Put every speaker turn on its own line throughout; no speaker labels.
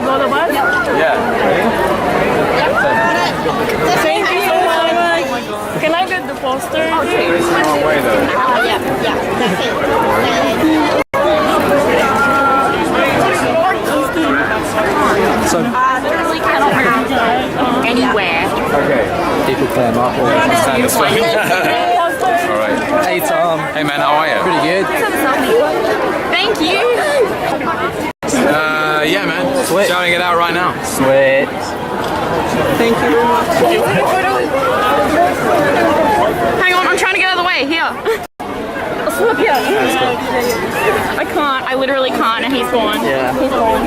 both of us?
Yeah.
Thank you so much. Can I get the poster?
Oh, way though.
Yeah, that's it.
So,
Literally cannot pronounce it anywhere.
okay. People clam up or stand this way. Alright. Hey Tom. Hey man, how are you? Pretty good.
Thank you.
Yeah man.
Sweet.
Shouting it out right now.
Sweet.
Thank you very much.
Hang on, I'm trying to get out of the way. Here.
Yeah. I can't. I literally can't, and he's gone.
Yeah.
He's gone.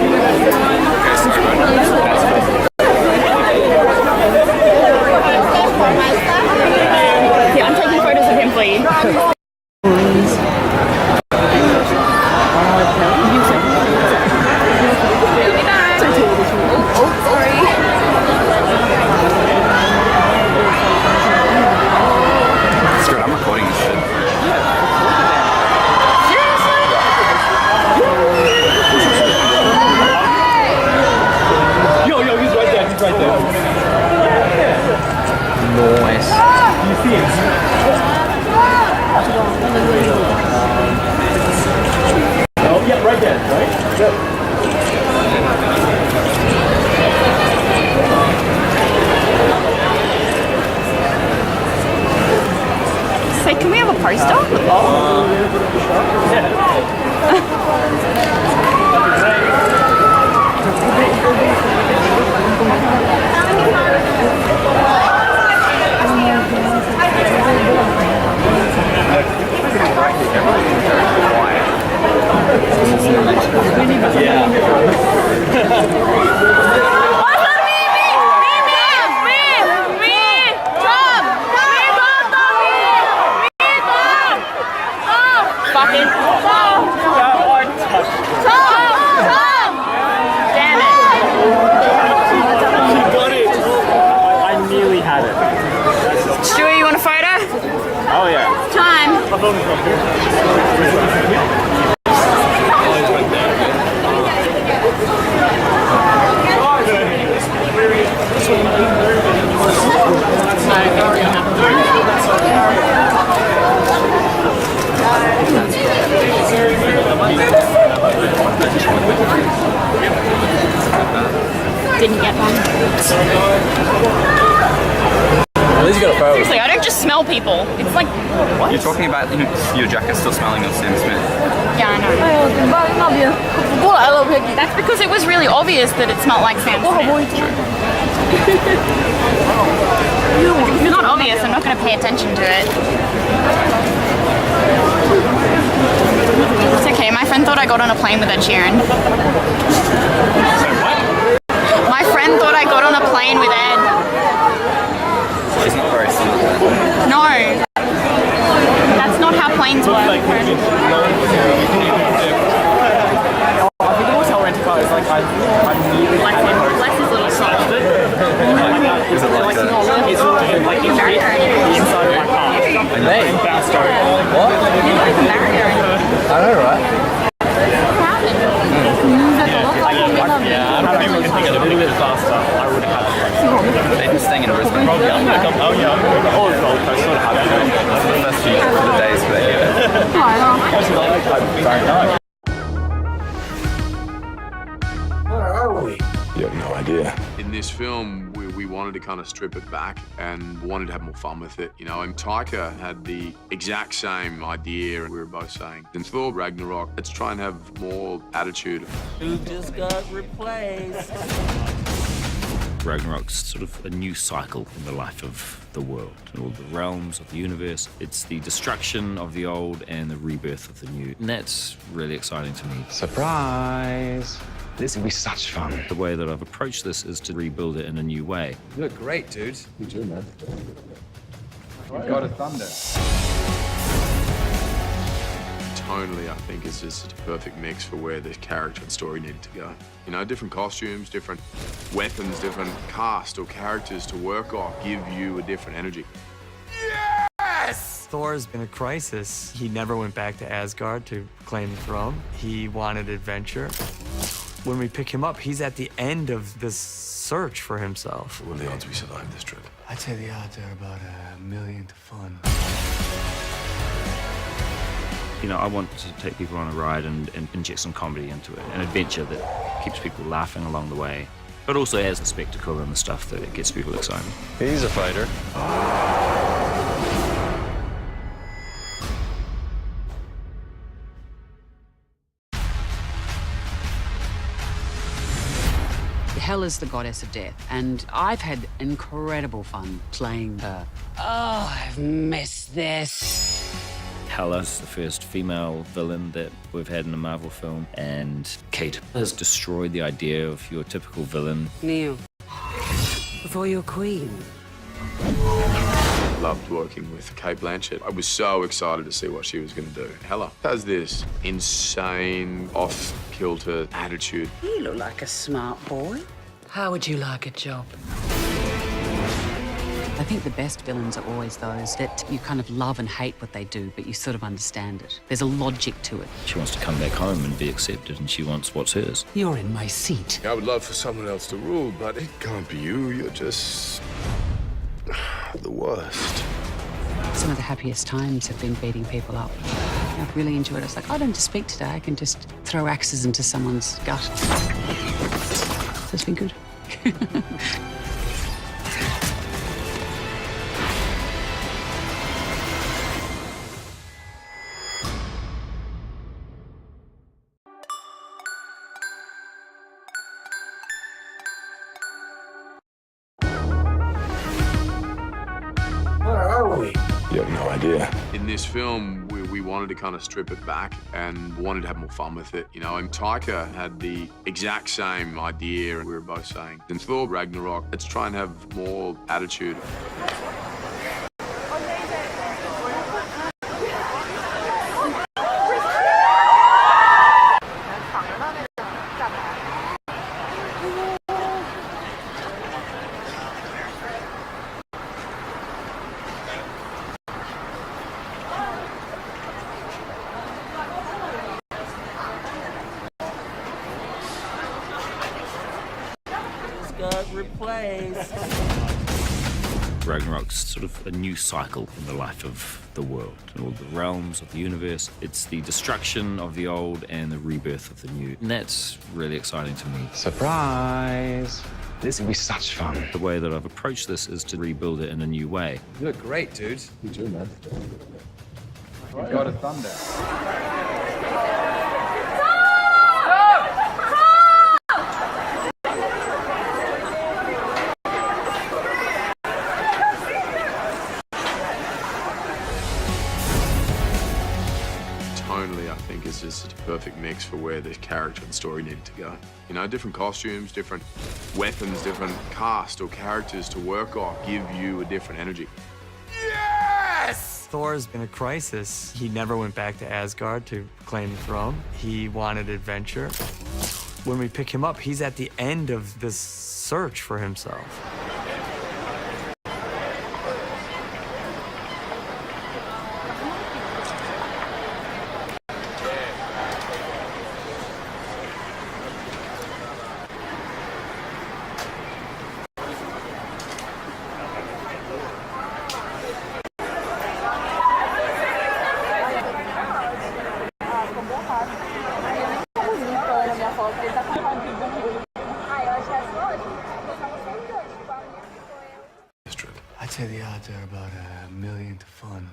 Yeah, I'm taking photos of him for you.
Screw it, I'm recording this shit.
Yo, he's right there. He's right there.
Nice.
You see him? Oh, yeah, right there, right? Yep.
Say, can we have a poster? Stewie, you want a photo?
Oh, yeah.
Time. Didn't get one.
At least you got a photo.
Seriously, I don't just smell people. It's like, what?
You're talking about your jacket still smelling of Sam Smith.
Yeah, I know. That's because it was really obvious that it smelled like Sam Smith. If it's not obvious, I'm not going to pay attention to it. It's okay, my friend thought I got on a plane with Ed Sheeran. My friend thought I got on a plane with Ed.
She's not very smart.
No. That's not how planes work.
I think the hotel rent car is like, I'm nearly
Bless him. Bless his little soul.
Is it like that?
it's like the inside of my car.
Hey.
Fast start.
What? I know, right?
Yeah, I don't think we can think a little bit faster. I would have had it.
They've been staying in Brisbane.
Oh, yeah, I'm going to come. Oh, yeah, I'm going to go. Oh, it's Gold Coast. Sort of have it.
That's the first few of the days for here.
I don't know.
You have no idea.
In this film, we wanted to kind of strip it back and wanted to have more fun with it, you know. And Taika had the exact same idea. We were both saying, in Thor, Ragnarok, let's try and have more attitude.
Who just got replaced?
Ragnarok's sort of a new cycle in the life of the world, all the realms of the universe. It's the destruction of the old and the rebirth of the new. And that's really exciting to me.
Surprise! This will be such fun.
The way that I've approached this is to rebuild it in a new way.
You look great, dude. You do, man.
God of Thunder.
Tonally, I think it's just a perfect mix for where the character and story needed to go. You know, different costumes, different weapons, different cast or characters to work off give you a different energy.
Yes! Thor's in a crisis. He never went back to Asgard to claim the throne. He wanted adventure. When we pick him up, he's at the end of this search for himself.
What are the odds we survive this trip?
I'd say the odds are about 1,000,000 to 1.
You know, I want to take people on a ride and inject some comedy into it, an adventure that keeps people laughing along the way, but also has the spectacle and the stuff that gets people excited.
He's a fighter.
Hela's the goddess of death, and I've had incredible fun playing her. Oh, I've missed this.
Hela's the first female villain that we've had in a Marvel film, and Kate has destroyed the idea of your typical villain.
Kneel before your queen.
Loved working with Kate Blanchett. I was so excited to see what she was going to do. Hela has this insane, off-kilter attitude.
You look like a smart boy. How would you like a job? I think the best villains are always those that you kind of love and hate what they do, but you sort of understand it. There's a logic to it.
She wants to come back home and be accepted, and she wants what's hers.
You're in my seat.
I would love for someone else to rule, but it can't be you. You're just the worst.
Some of the happiest times have been beating people up. I've really enjoyed it. It's like, I don't have to speak today. I can just throw axes into someone's gut. So it's been good.
Where are we? You have no idea.
In this film, we wanted to kind of strip it back and wanted to have more fun with it, you know, and Taika had the exact same idea, and we were both saying, in Thor Ragnarok, let's try and have more attitude.
Got replaced.
Ragnarok's sort of a new cycle in the life of the world and all the realms of the universe. It's the destruction of the old and the rebirth of the new. And that's really exciting to me.
Surprise! This will be such fun.
The way that I've approached this is to rebuild it in a new way.
You look great, dude.
You too, man.
You've got a thunder.
Tonally, I think it's just a perfect mix for where the character and story needed to go. You know, different costumes, different weapons, different cast or characters to work off give you a different energy.
Yes! Thor's in a crisis. He never went back to Asgard to claim the throne. He wanted adventure. When we pick him up, he's at the end of this search for himself.
I'd say the odds are about 1,000,000 to 1.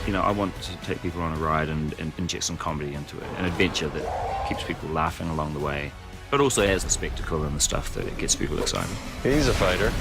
You know, I want to take people on a ride and inject some comedy into it, an adventure that keeps people laughing along the way, but also has the spectacle and the stuff that gets people excited.
He's a fighter.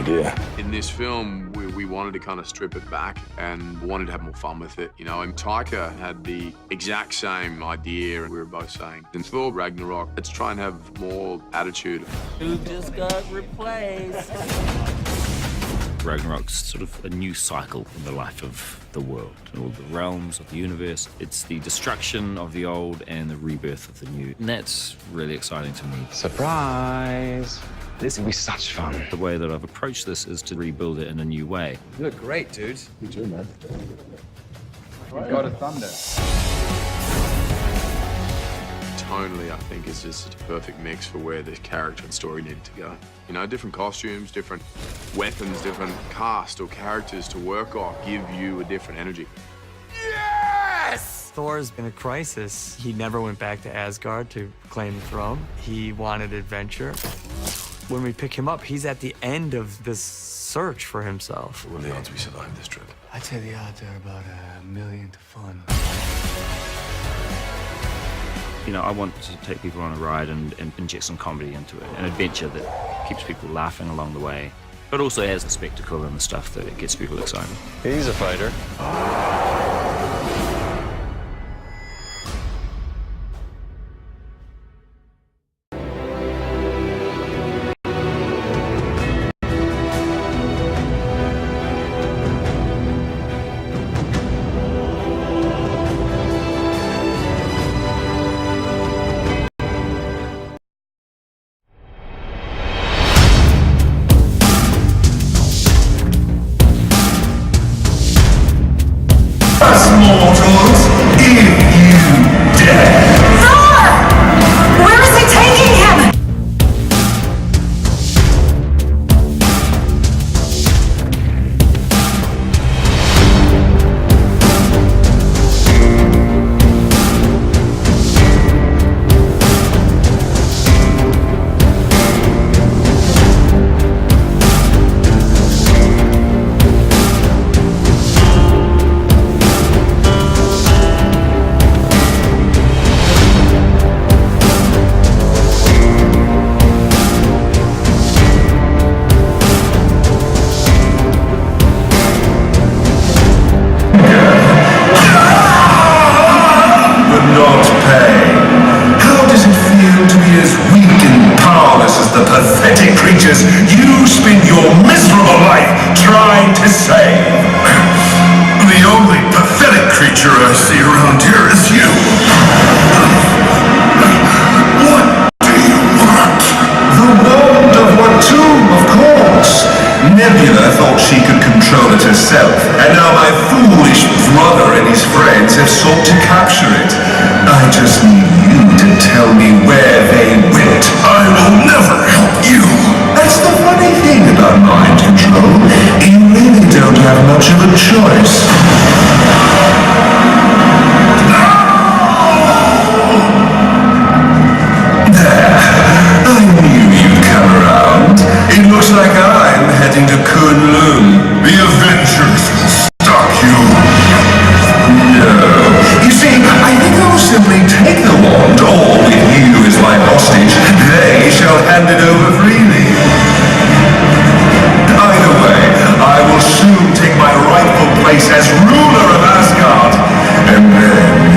idea.
In this film, we wanted to kind of strip it back and wanted to have more fun with it, you know. And Taika had the exact same idea, and we were both saying, in Thor ragnarok, let's try and have more attitude.
Who just got replaced? Ragnarok's sort of a new cycle in the life of the world, all the realms of the universe. It's the destruction of the old and the rebirth of the new. And that's really exciting to me.
Surprise! This will be such fun.
The way that I've approached this is to rebuild it in a new way.
You look great, dude.
You too, man.
God of Thunder.
Tonally, I think it's just a perfect mix for where the character and story needed to go. You know, different costumes, different weapons, different cast or characters to work off give you a different energy.
Yes! Thor's in a crisis. He never went back to Asgard to claim the throne. He wanted adventure. When we pick him up, he's at the end of this search for himself.
What are the odds we survive this trip?
I'd say the odds are about 1,000,000 to 1.
You know, I want to take people on a ride and inject some comedy into it, an adventure that keeps people laughing along the way, but also has the spectacle and the stuff that gets people excited.
He's a fighter.
You spend your miserable life trying to save. The only pathetic creature I see around here is you. What do you want? The wand of Watum, of course. Nebula thought she could control it herself, and now my foolish brother and his friends have sought to capture it. I just need you to tell me where they went. I will never help you. That's the funny thing about mind control. You really don't have much of a choice. There. I knew you'd come around. It looks like I'm heading to Kunlun. The Avengers will stop you. No. You see, I think I will simply take the wand, or with you as my hostage, they shall hand it over freely. Either way, I will soon take my rightful place as ruler of Asgard, and then...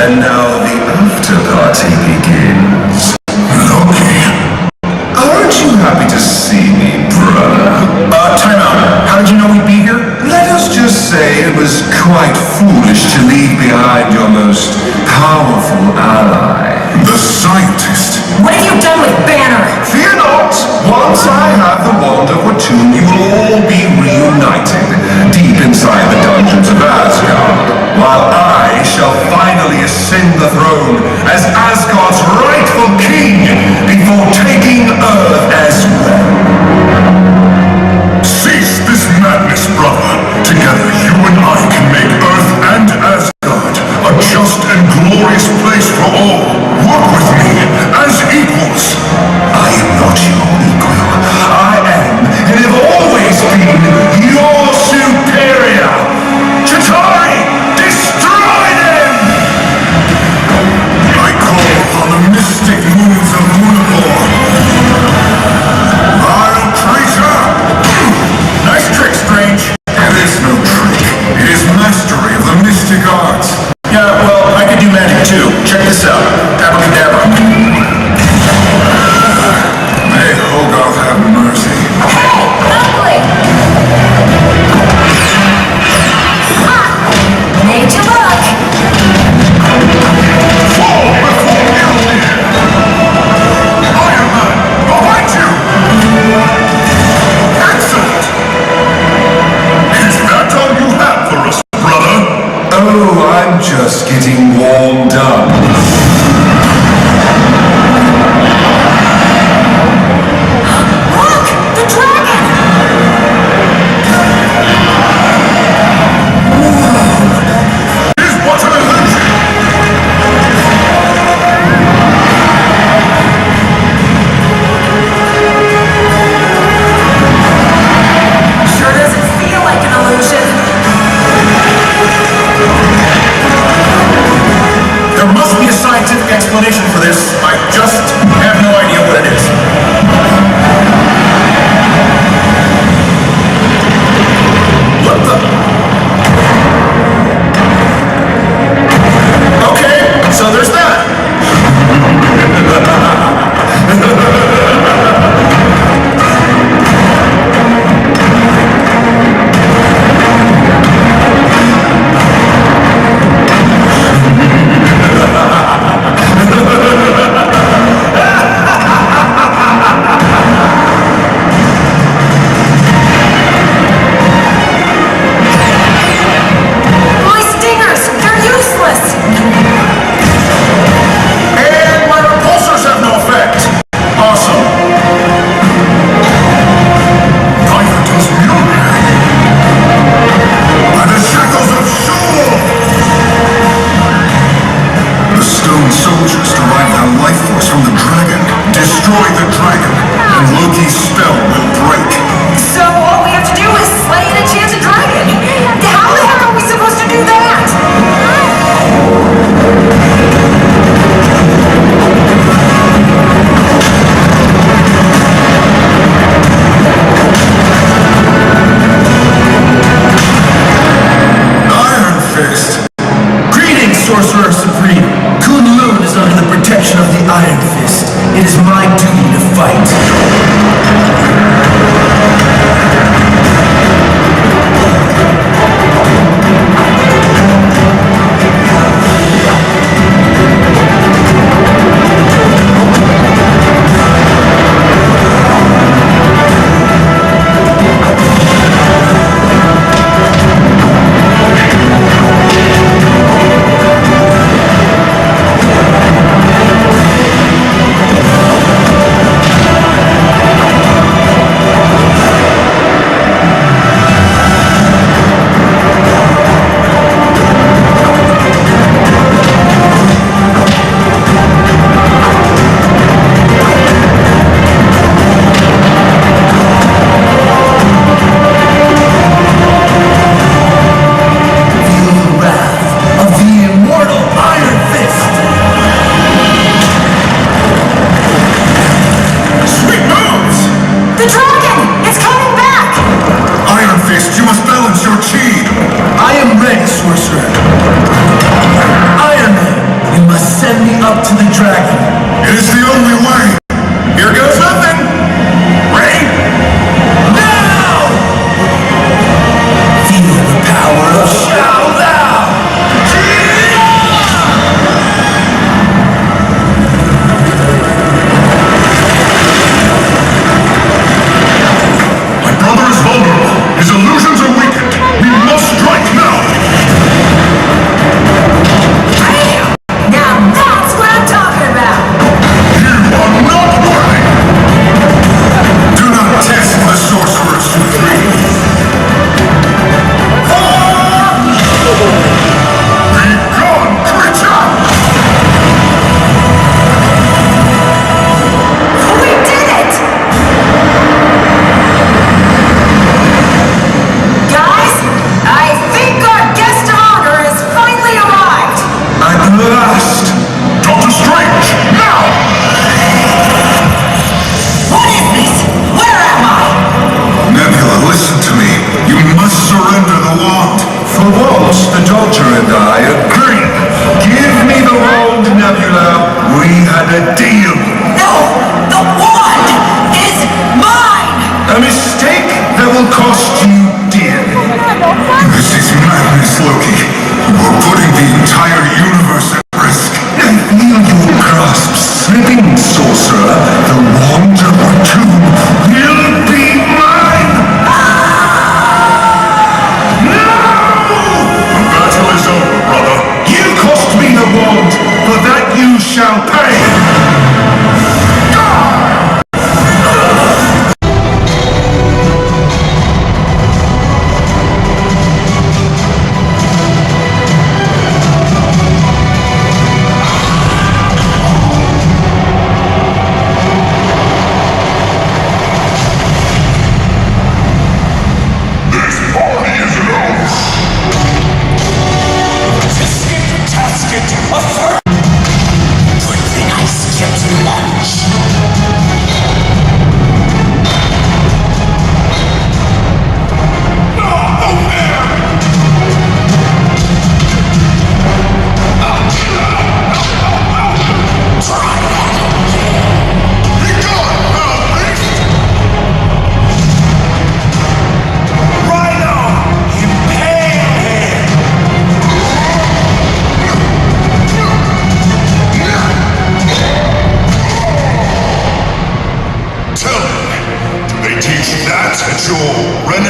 And now the after party begins. Loki, aren't you happy to see me, bruh? Time out. How did you know we'd be here? Let us just say it was quite foolish to leave behind your most powerful ally. The scientist.
What have you done with Banner?
Fear not. Once I have the wand of Watum, you will all be reunited deep inside the dungeons of Asgard, while I ascend the throne as Asgard's rightful king before taking Earth as well. Cease this madness, brother. Together, you and I can make Earth and Asgard a just and glorious place for all. Work with me as equals. I am not your equal. I am, and have always been, your superior. Chitauri, destroy them! I call upon the mystic moons of Munapur. Vile traitor! Nice trick, Strange. It is no trick. It is mastery of the mystic arts. Yeah, well, I can do magic too. Check this out. Abracadabra. May Hogarth have mercy.
Hey, ugly! Made you look.
Fall before Mjolnir! Iron Man, behind you! Excellent! Is that all you have for us, brother? Oh, I'm just getting warmed up.
Look! The dragon!
Is what an illusion!
Sure doesn't feel like an illusion.
There must be a scientific explanation for this. I just have no idea what it is. What the? Okay, so there's that.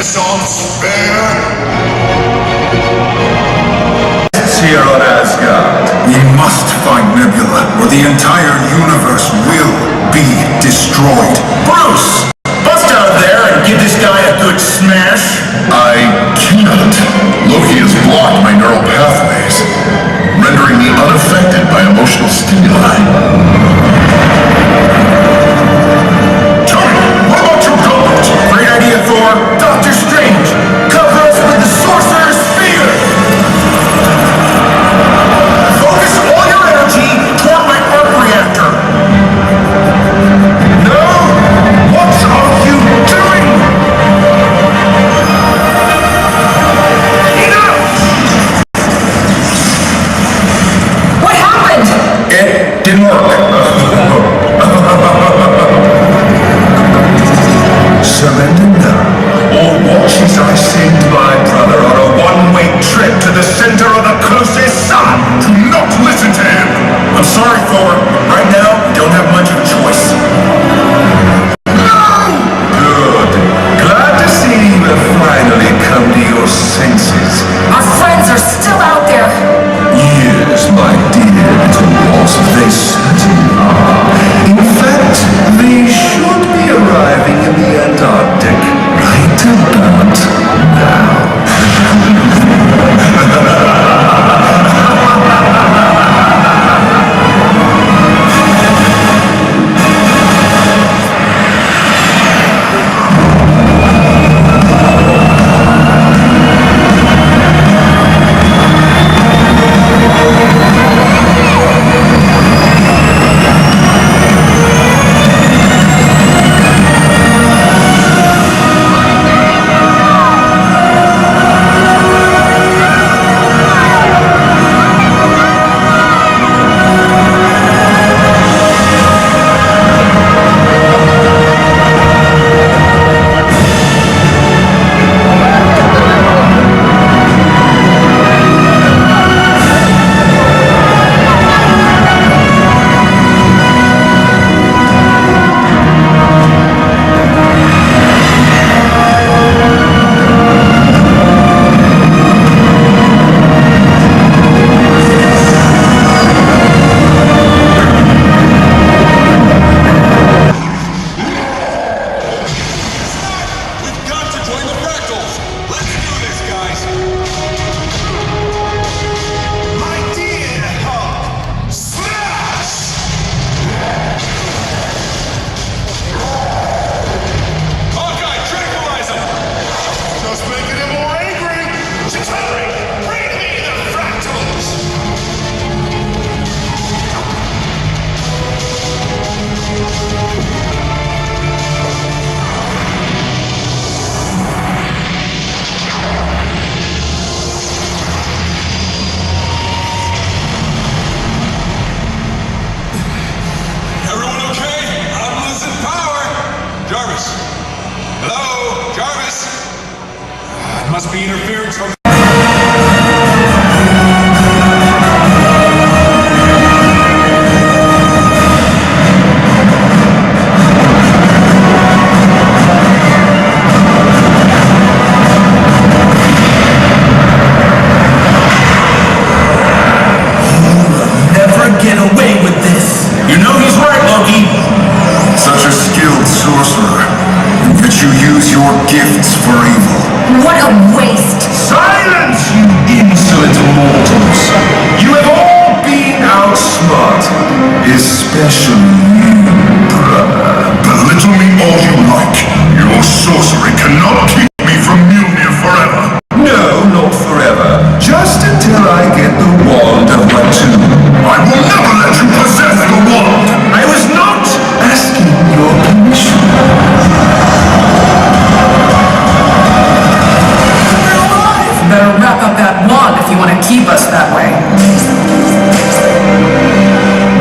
sans spare? Here on Asgard, we must find Nebula, or the entire universe will be destroyed. Bruce! Bust out there and give this guy a good smash! I cannot. Loki has blocked my neural pathways, rendering me unaffected by emotional stimuli. Tony, what about your gauntlet? Great idea, Thor. Doctor Strange, cover us with the Sorcerer's Spear! Focus all your energy toward my arc reactor! No! What are you doing? Enough!
What happened?
It didn't work. Surrender now, or watch as I send my brother on a one-way trip to the center of the closest sun. Do not listen to him. I'm sorry, Thor. Right now, you don't have much of a choice. No! Good. Glad to see you have finally come to your senses.
Our friends are still out there.
Yes, my dear little wasp, they certainly are. In fact, they should be arriving in the Antarctic right about now.
Must be interference from...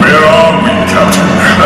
Where are we, Captain?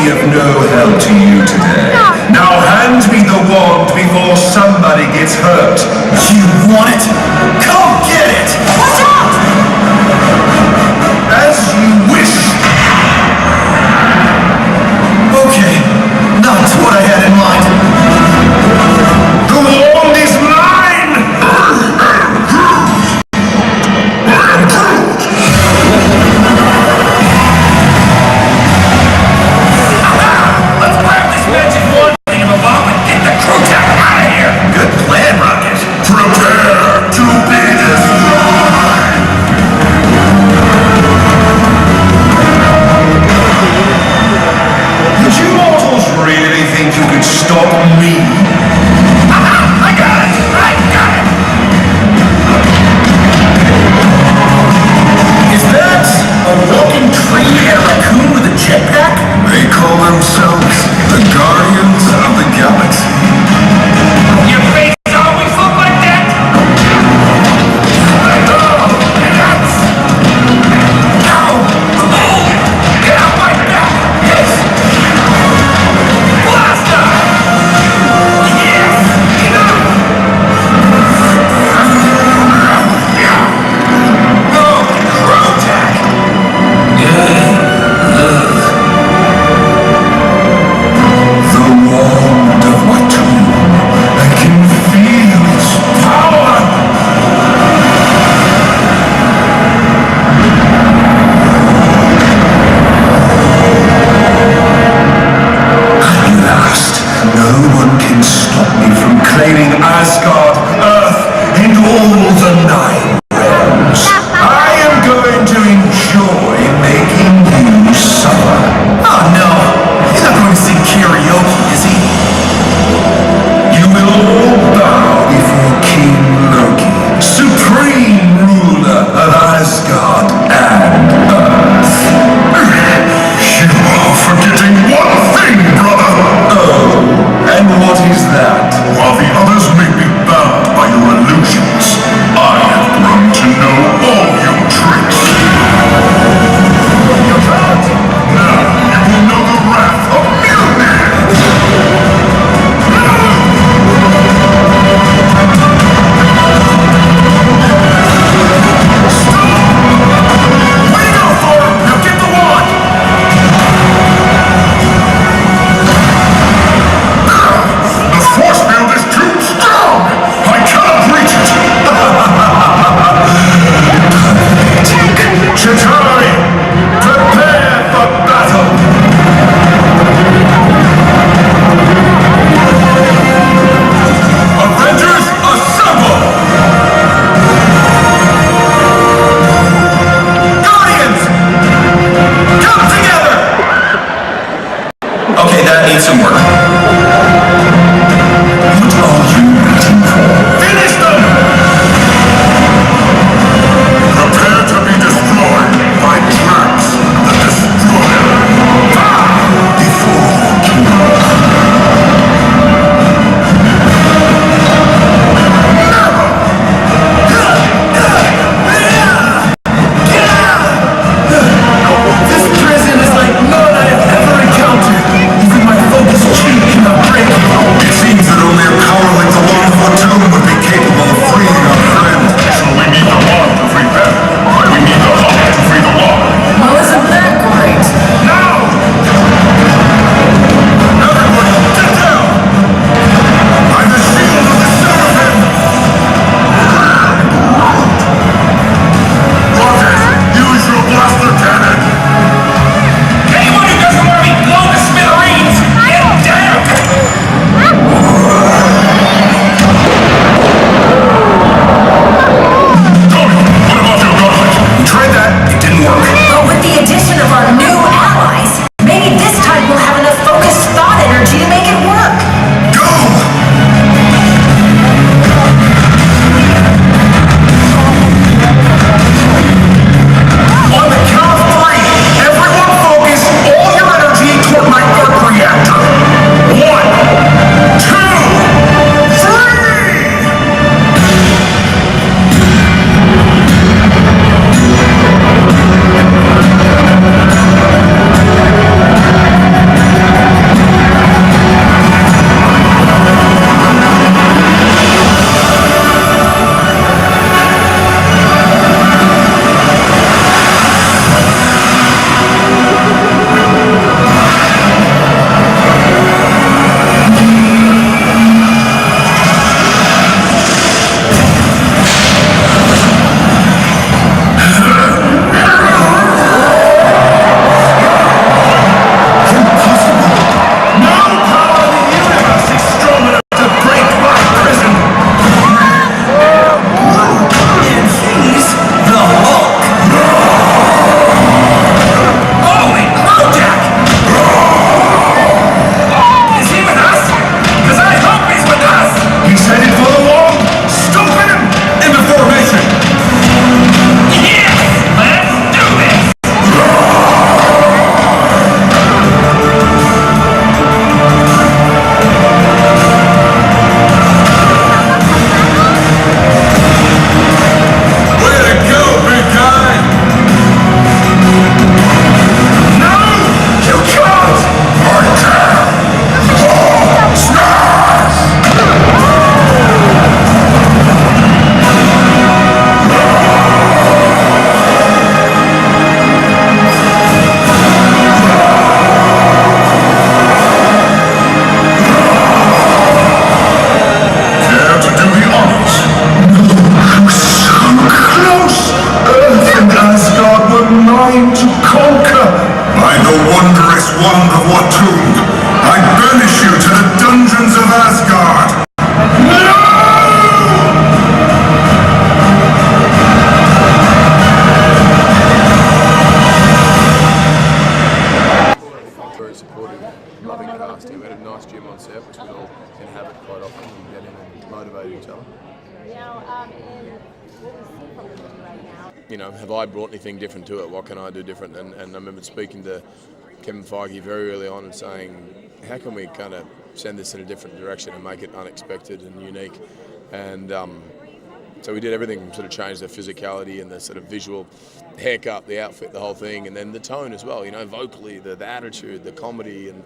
be of no help to you today. Now hand me the wand before somebody gets hurt. You want it? Come get it! What's up? As you wish. Okay, not what I had in mind. The wand is mine! Let's grab this magic wand and get the crew out of here! Good plan, Rocket. Prepare to be destroyed! Did you mortals really think you could stop me? I got it! I got it! Is that a walking tree and a raccoon with a jetpack? They call themselves the Guardians of the Galaxy. Your face always look like that? Get out my back! Yes! Blaster! Yes! No! Crow attack! The wand of Waititi. I can feel its power! At last, no one can stop me from claiming Asgard, Earth, and all the Nine Realms. I am going to enjoy making you suffer. Oh no, he's not going to sing karaoke, is he? You will all bow before King Loki, supreme ruler of Asgard and Earth. You are forgetting one thing, brother! Oh, and what is that? While the others may be bound by your illusions, I have grown to know all your tricks. Now you will know the wrath of Mjolnir! Way to go, Thor! Now get the wand! The force field is too strong! I cannot reach it! Chitauri, prepare for battle! Avengers, assemble! Guardians, come together! Okay, that needs some work. What are you waiting for? Finish them! Prepare to be destroyed by wand of Watum, I banish you to the dungeons of Asgard!
Very supportive, loving casting. We had a nice gym on set, which we all inhabit quite often and get in and motivate each other.
Now, what we see from the movie right now.
You know, have I brought anything different to it? What can I do different? And I remember speaking to Kevin Feige very early on and saying, how can we kind of send this in a different direction and make it unexpected and unique? And so we did everything from sort of change the physicality and the sort of visual haircut, the outfit, the whole thing, and then the tone as well, you know, vocally, the attitude, the comedy, and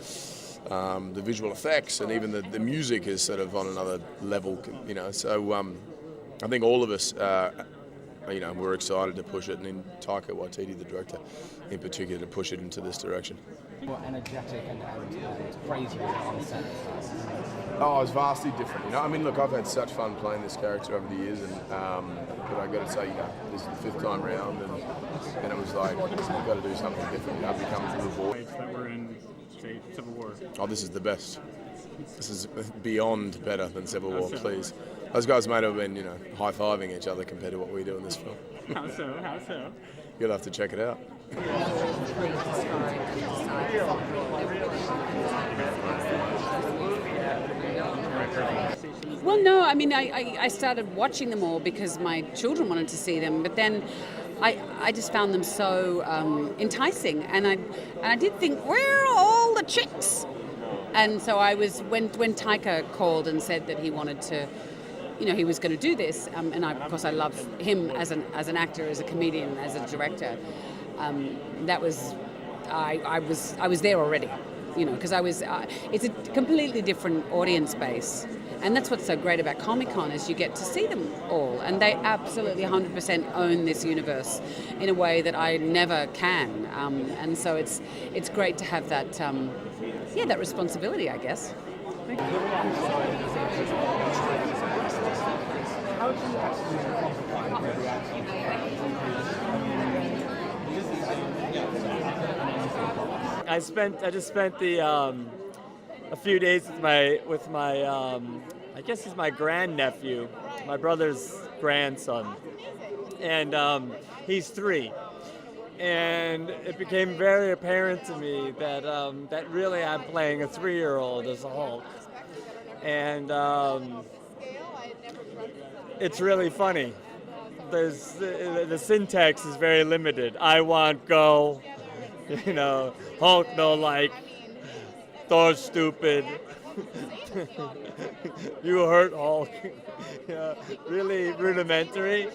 the visual effects, and even the music is sort of on another level, you know. So I think all of us, you know, we're excited to push it, and in Taika Waititi, the director, in particular, to push it into this direction.
More energetic and crazy on set.
Oh, it's vastly different, you know. I mean, look, I've had such fun playing this character over the years, and but I got to say, you know, this is the 5th time round, and it was like, we've got to do something different. You know, become the voice
that were in, say, Civil War.
Oh, this is the best. This is beyond better than Civil War, please. Those guys might have been, you know, high-fiving each other compared to what we do in this film.
How so? How so?
You'll have to check it out.
Well, no, I mean, I started watching them all because my children wanted to see them, but then I just found them so enticing, and I did think, where are all the chicks? And so I was, when Taika called and said that he wanted to, you know, he was going to do this, and of course I love him as an actor, as a comedian, as a director. That was, I was there already, you know, because it's a completely different audience base, and that's what's so great about Comic-Con is you get to see them all, and they absolutely 100% own this universe in a way that I never can, and so it's great to have that, that responsibility, I guess.
I just spent a few days with my I guess he's my grandnephew, my brother's grandson, and he's 3. And it became very apparent to me that that really I'm playing a 3-year-old as a Hulk, and it's really funny. The syntax is very limited. I want go, you know, Hulk no like, Thor stupid, you hurt Hulk. Yeah, really rudimentary,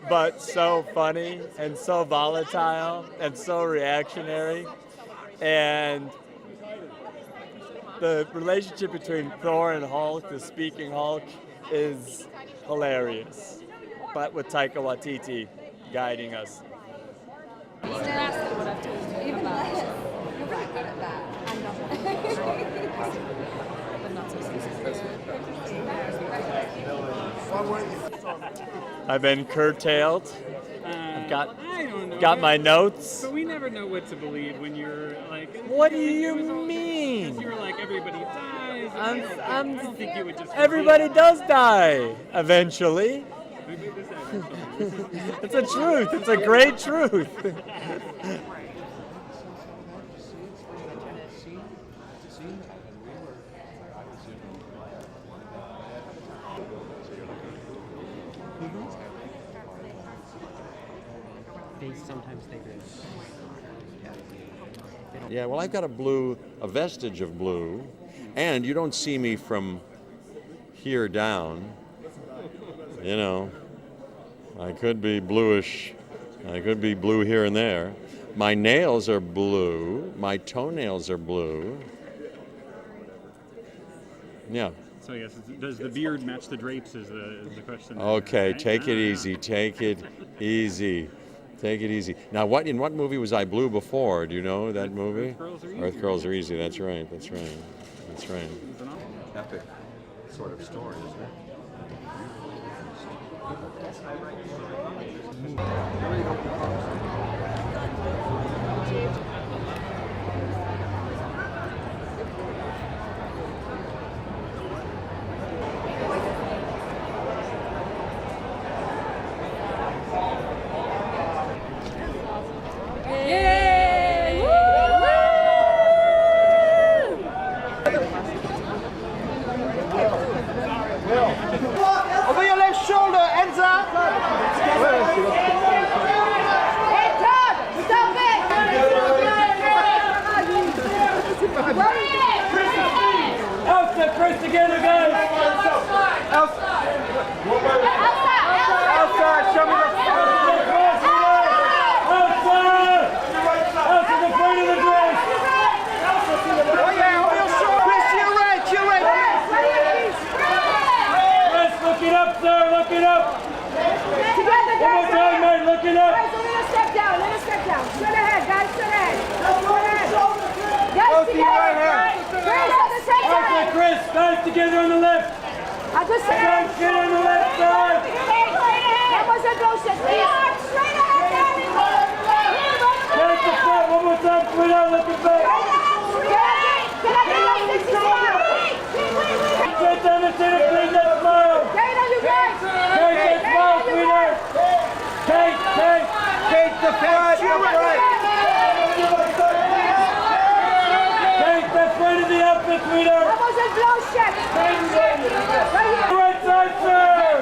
but so funny and so volatile and so reactionary. And the relationship between Thor and Hulk, the speaking Hulk, is hilarious, but with Taika Waititi guiding us.
Even less. You're really good at that. I'm not. But not so
I've been curtailed. I've got my notes.
But we never know what to believe when you're like.
What do you mean?
You're like everybody dies. I don't think you would just.
Everybody does die eventually. It's a truth. It's a great truth.
They sometimes think
Yeah, well, I've got a vestige of blue, and you don't see me from here down. You know, I could be bluish. I could be blue here and there. My nails are blue. My toenails are blue. Yeah.
So I guess, does the beard match the drapes is the question.
Okay, take it easy. Take it easy. Take it easy. Now, in what movie was I blue before? Do you know that movie? Earth Girls Are Easy. That's right. That's right. That's right.
Epic sort of story, isn't it?
together on the left.
I just said.
Guys, get on the left side.
Mademoiselle Blanchette, please. Straight ahead, Daddy.
Take the front. One more time, sweetheart. Looking back.
Can I get like 60 smile?
Straight down the center, please. That smile.
Kate, are you guys?
Kate, that smile, sweetheart. Kate, Kate. Kate, the front. The front. Kate, the front of the outfit, sweetheart.
Mademoiselle Blanchette. Right here.
Right side, sir.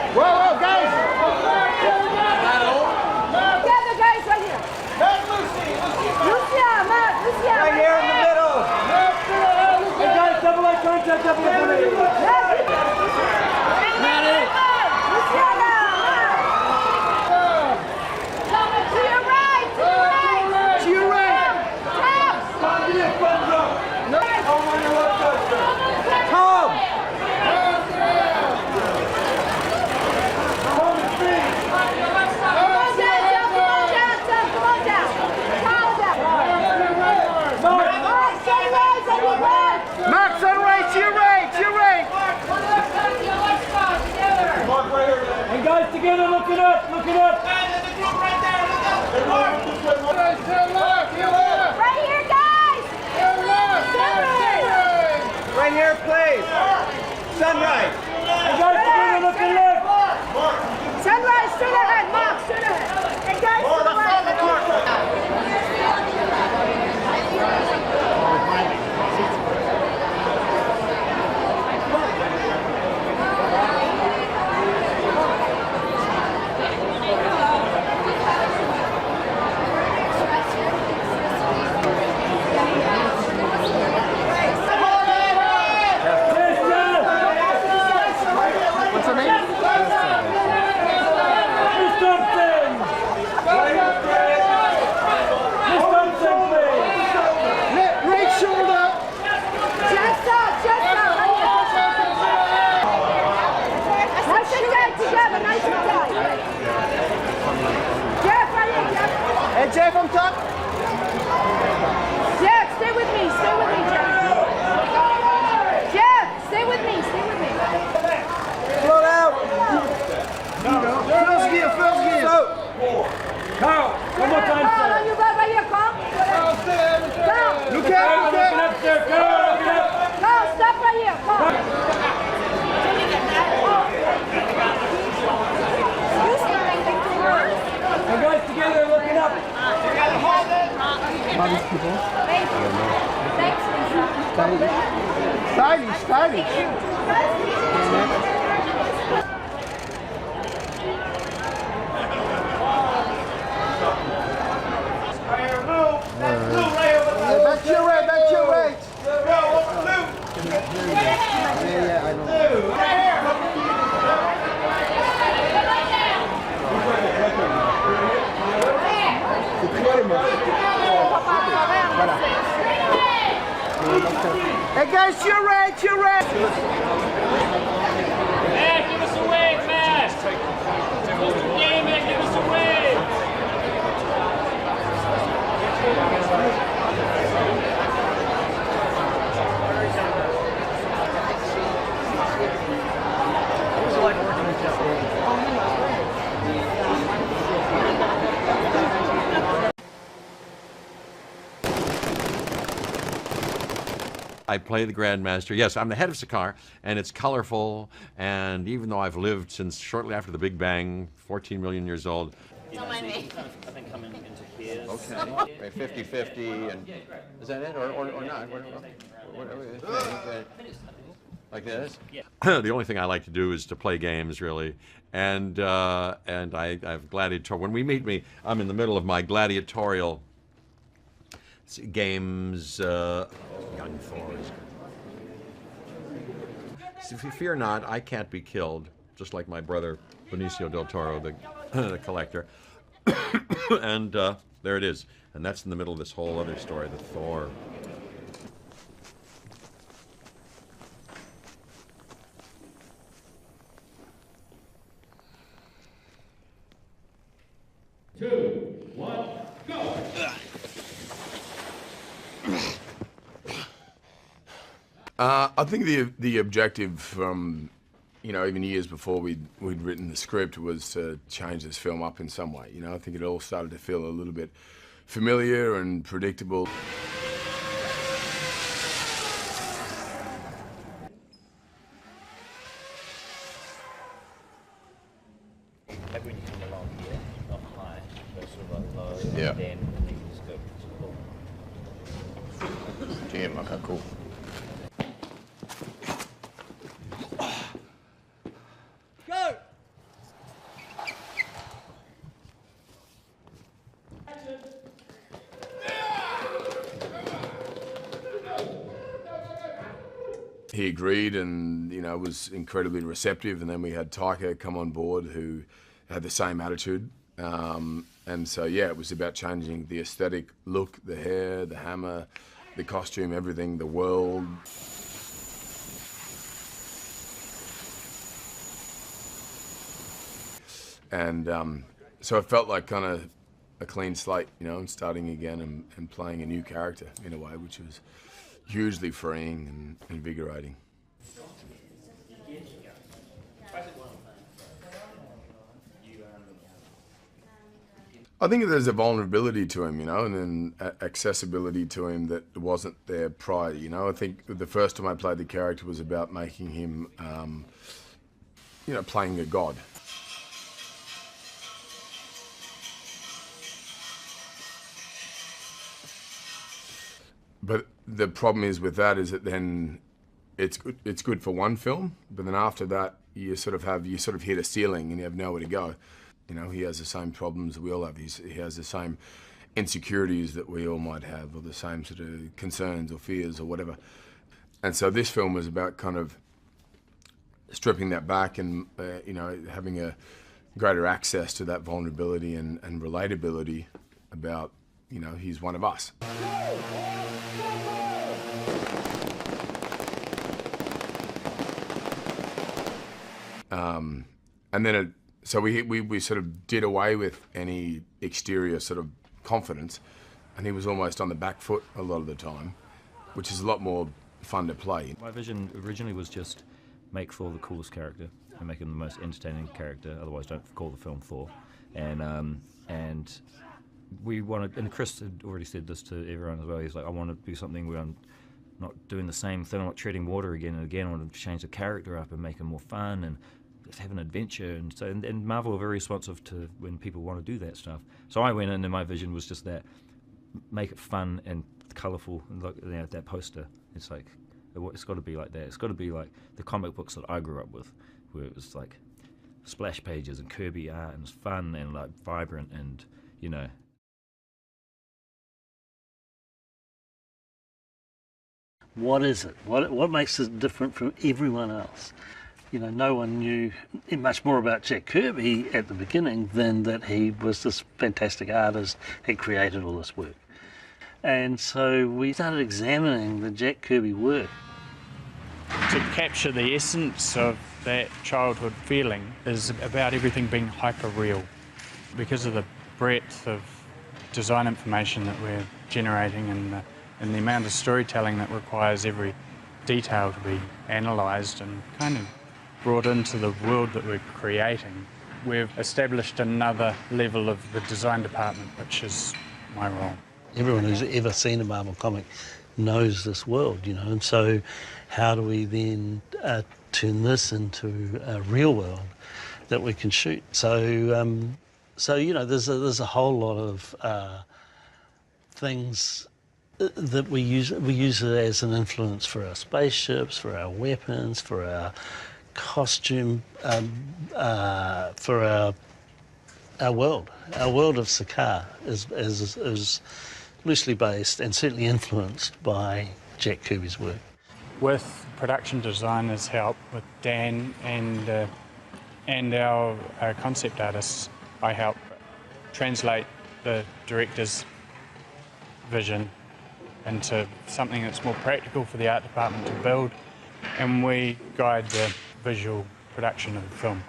Whoa, whoa, guys! Together, guys, right here. Lucia, Matt, Lucia.
Right here in the middle. Hey, guys, double eye contact, double eye contact.
Luciana, to your right, to your right.
To your right.
Top.
Give me a thumbs up. No. Over on your left side, sir. Tom. Max on right, to your right, to your right. And guys together, looking up, looking up.
Right here, guys.
Right here, please. Sunrise. And guys together, looking left.
Sunrise, straight ahead, Mark, straight ahead. And guys, to the right.
What's her name? Miss Thompson! Miss Thompson, please! Right shoulder!
Chest up, chest up. Nice and tight together, nice and tight. Jeff, right here, Jeff.
Hey, Jeff, on top!
Jeff, stay with me, Jeff. Jeff, stay with me,
Float out! First gear, first gear! Carl, one more time,
Carl,
sir.
on your right, right here, Carl. Carl.
Look out, looking up, sir. Carl, looking up.
Carl, stop right here, Carl.
And guys together, looking up. All these people. Stylish, stylish. Back to your right, back to your right. Yeah, I know. Hey guys, to your right, to your right. Hey, give us a wave, man. Game it, give us a wave.
I play the Grandmaster. Yes, I'm the head of Sakaar, and it's colorful. And even though I've lived since shortly after the Big Bang, 14 million years old.
Don't mind me. I think coming into peers.
Okay. 50-50, and is that it, or not? Like this?
Yeah.
The only thing I like to do is to play games, really. And I've gladiatorial. When we meet, I'm in the middle of my gladiatorial games. Young Thor is good. So fear not, I can't be killed, just like my brother Benicio del Toro, the collector. And there it is. And that's in the middle of this whole other story, the Thor.
Two, one, go!
I think the objective from, you know, even years before we'd written the script was to change this film up in some way. You know, I think it all started to feel a little bit familiar and predictable.
When you come along here, not high, but sort of like low,
Yeah.
then you just go.
Damn, okay, cool.
Go!
He agreed and, you know, was incredibly receptive, and then we had Taika come on board who had the same attitude. And so, yeah, it was about changing the aesthetic look, the hair, the hammer, the costume, everything, the world. And so it felt like kind of a clean slate, you know, and starting again and playing a new character in a way, which was hugely freeing and invigorating. I think there's a vulnerability to him, you know, and then accessibility to him that wasn't there prior, you know. I think the first time I played the character was about making him, you know, playing a god. But the problem is with that is that then it's good for one film, but then after that you sort of hit a ceiling and you have nowhere to go. You know, he has the same problems we all have. He has the same insecurities that we all might have, or the same sort of concerns or fears or whatever. And so this film was about kind of stripping that back and, you know, having a greater access to that vulnerability and relatability about, you know, he's one of us. And then so we sort of did away with any exterior sort of confidence, and he was almost on the back foot a lot of the time, which is a lot more fun to play.
My vision originally was just make Thor the coolest character and make him the most entertaining character, otherwise don't call the film Thor. And we wanted, and Chris had already said this to everyone as well, he's like, I want to do something where I'm not doing the same thing, I'm not treading water again and again, I want to change the character up and make him more fun and have an adventure. And so, and Marvel are very responsive to when people want to do that stuff. So I went in and my vision was just that, make it fun and colourful, and look, you know, that poster, it's like, it's got to be like that. It's got to be like the comic books that I grew up with, where it was like splash pages and Kirby art and it's fun and like vibrant and, you know.
What is it? What makes it different from everyone else? You know, no one knew much more about Jack Kirby at the beginning than that he was this fantastic artist, had created all this work. And so we started examining the Jack Kirby work.
To capture the essence of that childhood feeling is about everything being hyper-real. Because of the breadth of design information that we're generating and the amount of storytelling that requires every detail to be analysed and kind of brought into the world that we're creating, we've established another level of the design department, which is my role.
Everyone who's ever seen a Marvel comic knows this world, you know, and so how do we then turn this into a real world that we can shoot? So, so you know, there's a whole lot of things that we use it as an influence for our spaceships, for our weapons, for our costume, for our world. Our world of Sakaar is loosely based and certainly influenced by Jack Kirby's work.
With production designers' help, with Dan and our concept artists, I help translate the director's vision into something that's more practical for the art department to build, and we guide the visual production of the film.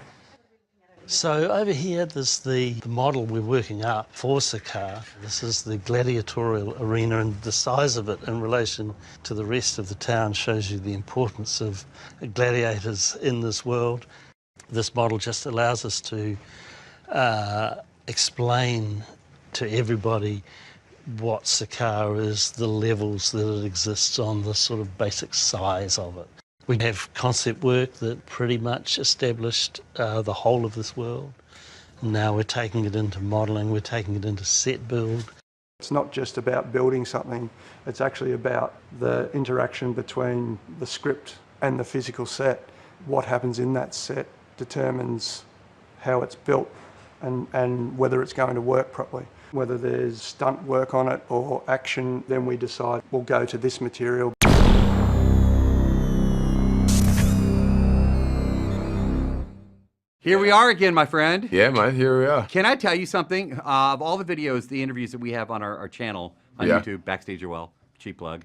So over here, there's the model we're working up for Sakaar. This is the gladiatorial arena, and the size of it in relation to the rest of the town shows you the importance of gladiators in this world. This model just allows us to explain to everybody what Sakaar is, the levels that it exists on, the sort of basic size of it. We have concept work that pretty much established the whole of this world. Now we're taking it into modelling, we're taking it into set build.
It's not just about building something, it's actually about the interaction between the script and the physical set. What happens in that set determines how it's built and whether it's going to work properly. Whether there's stunt work on it or action, then we decide we'll go to this material.
Here we are again, my friend.
Yeah, mate, here we are.
Can I tell you something? Of all the videos, the interviews that we have on our channel on YouTube, Backstage Well, cheap plug,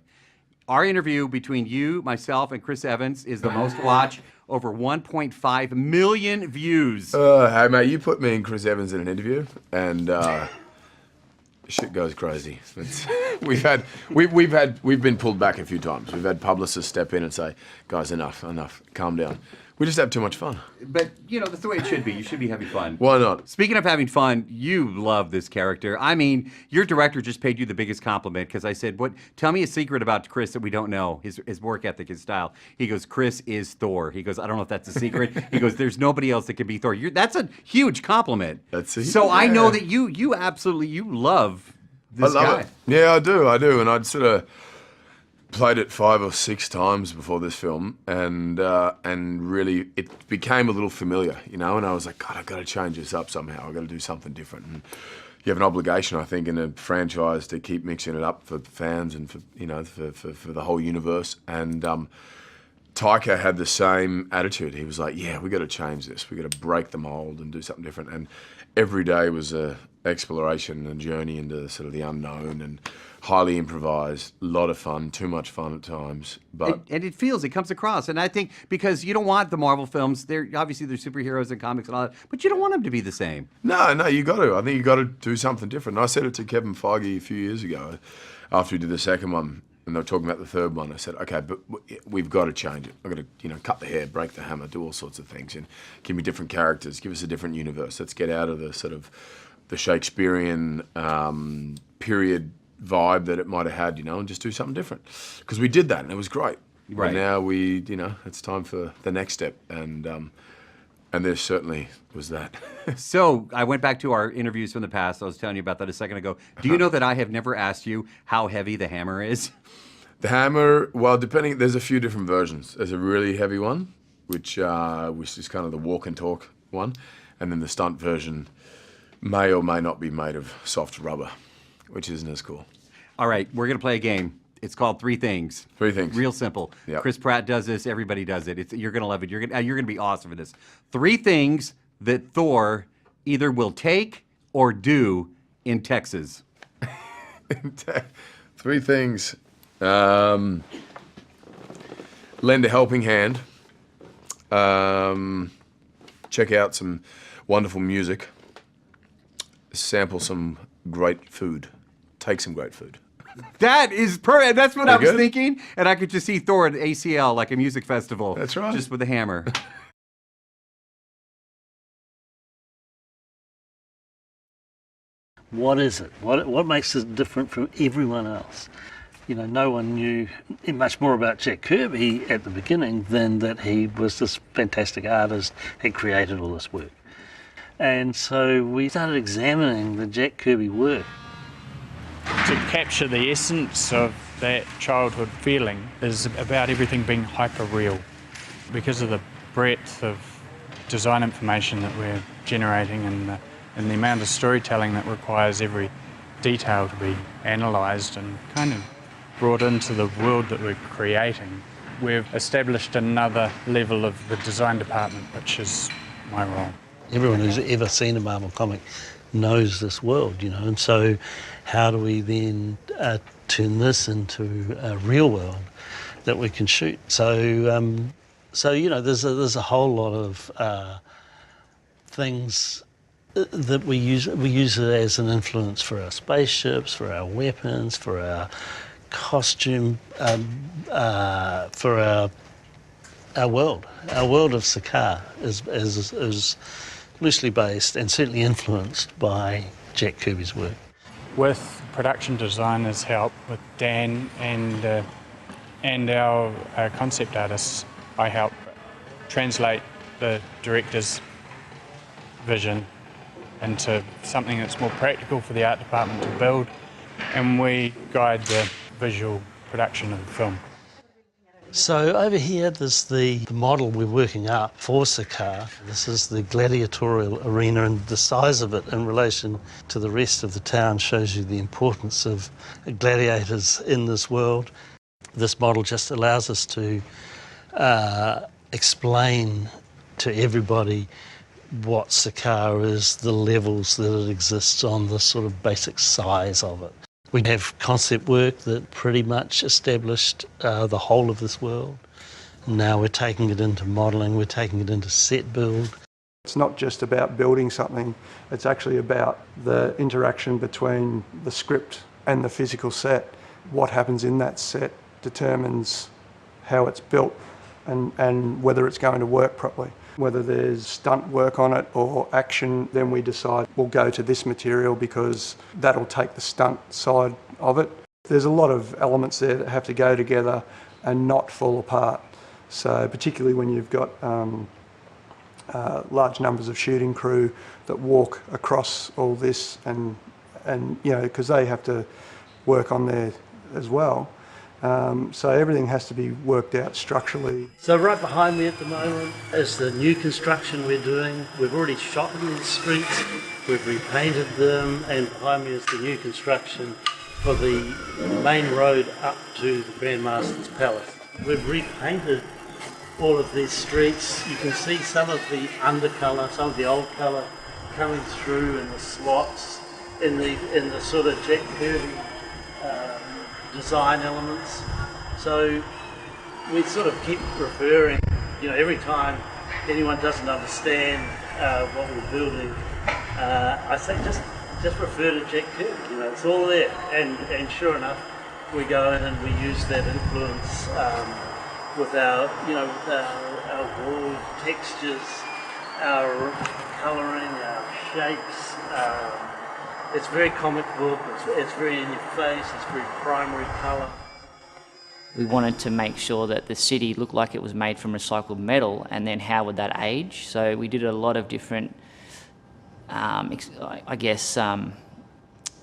our interview between you, myself, and Chris Evans is the most watched, over 1.5 million views.
Hey, mate, you put me and Chris Evans in an interview, and shit goes crazy. We've been pulled back a few times. We've had publicists step in and say, guys, enough, calm down. We just have too much fun.
But, you know, that's the way it should be. You should be having fun.
Why not?
Speaking of having fun, you love this character. I mean, your director just paid you the biggest compliment because I said, tell me a secret about Chris that we don't know, his work ethic, his style. He goes, Chris is Thor. He goes, I don't know if that's a secret. He goes, there's nobody else that can be Thor. That's a huge compliment. So I know that you absolutely love this guy.
love it. Yeah, I do. And I'd sort of played it 5 or 6 times before this film, and really it became a little familiar, you know. And I was like, God, I've got to change this up somehow. I've got to do something different. And you have an obligation, I think, in a franchise to keep mixing it up for fans and for the whole universe. And Taika had the same attitude. He was like, yeah, we got to change this. We got to break the mold and do something different. And every day was a exploration and journey into sort of the unknown, and highly improvised, a lot of fun, too much fun at times. But
it comes across. And I think because you don't want the Marvel films, they're superheroes and comics and all that, but you don't want them to be the same.
No, you got to. I think you got to do something different. And I said it to Kevin Feige a few years ago after we did the second one, and they were talking about the third one. I said, okay, but we've got to change it. I've got to, cut the hair, break the hammer, do all sorts of things, and give me different characters, give us a different universe. Let's get out of the sort of the Shakespearean period vibe that it might have had, and just do something different. Because we did that, and it was great. Right. And now it's time for the next step, and there certainly was that.
So I went back to our interviews from the past. I was telling you about that a second ago. Do you know that I have never asked you how heavy the hammer is?
The hammer, well, there's a few different versions. There's a really heavy one, which is kind of the walk and talk one, and then the stunt version may or may not be made of soft rubber, which isn't as cool.
All right, we're going to play a game. It's called Three Things.
Three Things.
Real simple.
Yep.
Chris Pratt does this. Everybody does it. You're going to love it. You're going to be awesome for this. 3 things that Thor either will take or do in Texas.
3 things. Lend a helping hand. Check out some wonderful music. Sample some great food. Take some great food.
That is perfect. That's what I was
good?
thinking. And I could just see Thor at ACL, like a music festival.
That's right.
Just with a hammer.
What is it? What makes it different from everyone else? No one knew much more about Jack Kirby at the beginning than that he was this fantastic artist, had created all this work. And so we started examining the Jack Kirby work.
To capture the essence of that childhood feeling is about everything being hyper-real. Because of the breadth of design information that we're generating and the amount of storytelling that requires every detail to be analysed and kind of brought into the world that we're creating, we've established another level of the design department, which is my role.
Everyone who's ever seen a Marvel comic knows this world, and so how do we then turn this into a real world that we can shoot? So there's a whole lot of things that we use it as an influence for our spaceships, for our weapons, for our costume, for our world. Our world of Sakaar is loosely based and certainly influenced by Jack Kirby's work.
With production designers' help, with Dan and our concept artists, I help translate the director's vision into something that's more practical for the art department to build, and we guide the visual production of the film.
So over here there's the model we're working up for Sakaar. This is the gladiatorial arena, and the size of it in relation to the rest of the town shows you the importance of gladiators in this world. This model just allows us to explain to everybody what Sakaar is, the levels that it exists on, the sort of basic size of it. We have concept work that pretty much established the whole of this world. Now we're taking it into modelling, we're taking it into set build.
It's not just about building something, it's actually about the interaction between the script and the physical set. What happens in that set determines how it's built and whether it's going to work properly. Whether there's stunt work on it or action, then we decide we'll go to this material because that'll take the stunt side of it. There's a lot of elements there that have to go together and not fall apart. So particularly when you've got large numbers of shooting crew that walk across all this and you know, because they have to work on there as well. So everything has to be worked out structurally.
So right behind me at the moment is the new construction we're doing. We've already shot these streets, we've repainted them, and behind me is the new construction for the main road up to the Grand Master's Palace. We've repainted all of these streets. You can see some of the undercolour, some of the old colour coming through in the slots, in the sort of Jack Kirby design elements. So we sort of keep referring, you know, every time anyone doesn't understand what we're building, I say just refer to Jack Kirby, you know, it's all there. And sure enough, we go in and we use that influence with our, you know, with our wall textures, our colouring, our shapes. It's very comic book, it's very in your face, it's very primary colour.
We wanted to make sure that the city looked like it was made from recycled metal, and then how would that age? So we did a lot of different,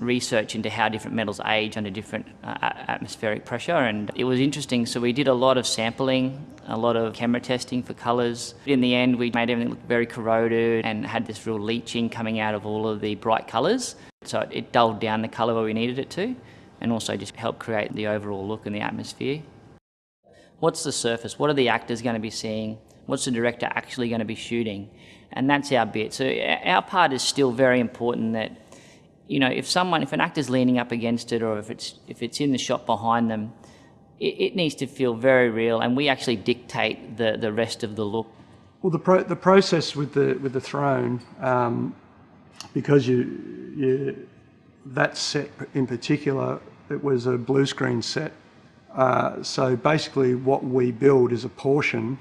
research into how different metals age under different atmospheric pressure, and it was interesting. So we did a lot of sampling, a lot of camera testing for colours. In the end, we made everything look very corroded and had this real leaching coming out of all of the bright colours. So it dulled down the colour where we needed it to, and also just helped create the overall look and the atmosphere. What's the surface? What are the actors going to be seeing? What's the director actually going to be shooting? And that's our bit. So our part is still very important, that, you know, if an actor's leaning up against it, or if it's in the shot behind them, it needs to feel very real, and we actually dictate the rest of the look.
Well, the process with the throne, because that set in particular, it was a blue screen set. So basically, what we build is a portion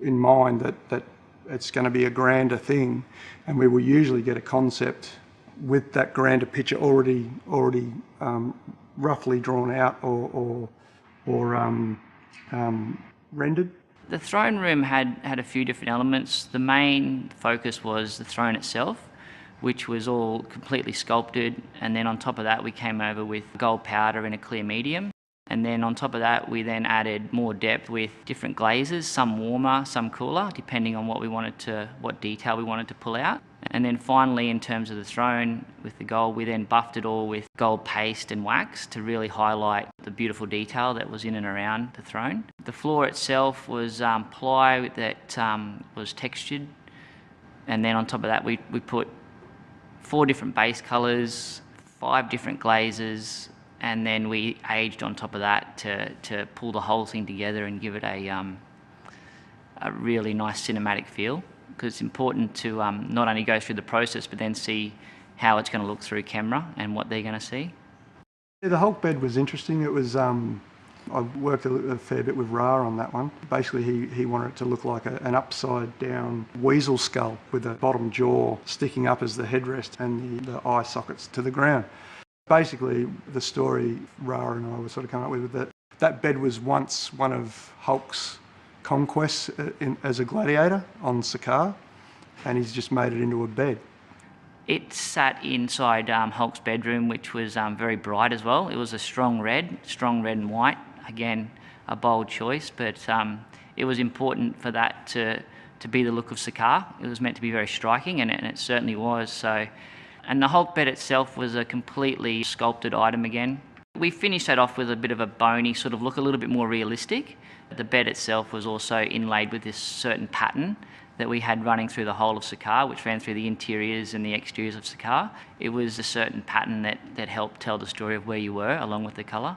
in mind that it's going to be a grander thing, and we will usually get a concept with that grander picture already roughly drawn out or rendered.
The throne room had a few different elements. The main focus was the throne itself, which was all completely sculpted, and then on top of that we came over with gold powder in a clear medium. And then on top of that, we then added more depth with different glazes, some warmer, some cooler, depending on what detail we wanted to pull out. And then finally, in terms of the throne, with the gold, we then buffed it all with gold paste and wax to really highlight the beautiful detail that was in and around the throne. The floor itself was ply that was textured. And then on top of that, we put 4 different base colours, 5 different glazes, and then we aged on top of that to pull the whole thing together and give it a really nice cinematic feel. because it's important to not only go through the process but then see how it's going to look through camera and what they're going to see.
Yeah, the Hulk bed was interesting. It was, I worked a fair bit with Ra on that one. Basically, he wanted it to look like an upside-down weasel skull with the bottom jaw sticking up as the headrest and the eye sockets to the ground. Basically, the story Ra and I were sort of coming up with that bed was once one of Hulk's conquests as a gladiator on Sakaar, and he's just made it into a bed.
It sat inside Hulk's bedroom, which was very bright as well. It was a strong red and white. Again, a bold choice, but it was important for that to be the look of Sakaar. It was meant to be very striking, and it certainly was. So, and the Hulk bed itself was a completely sculpted item again. We finished that off with a bit of a bony sort of look, a little bit more realistic. The bed itself was also inlaid with this certain pattern that we had running through the whole of Sakaar, which ran through the interiors and the exteriors of Sakaar. It was a certain pattern that helped tell the story of where you were, along with the colour.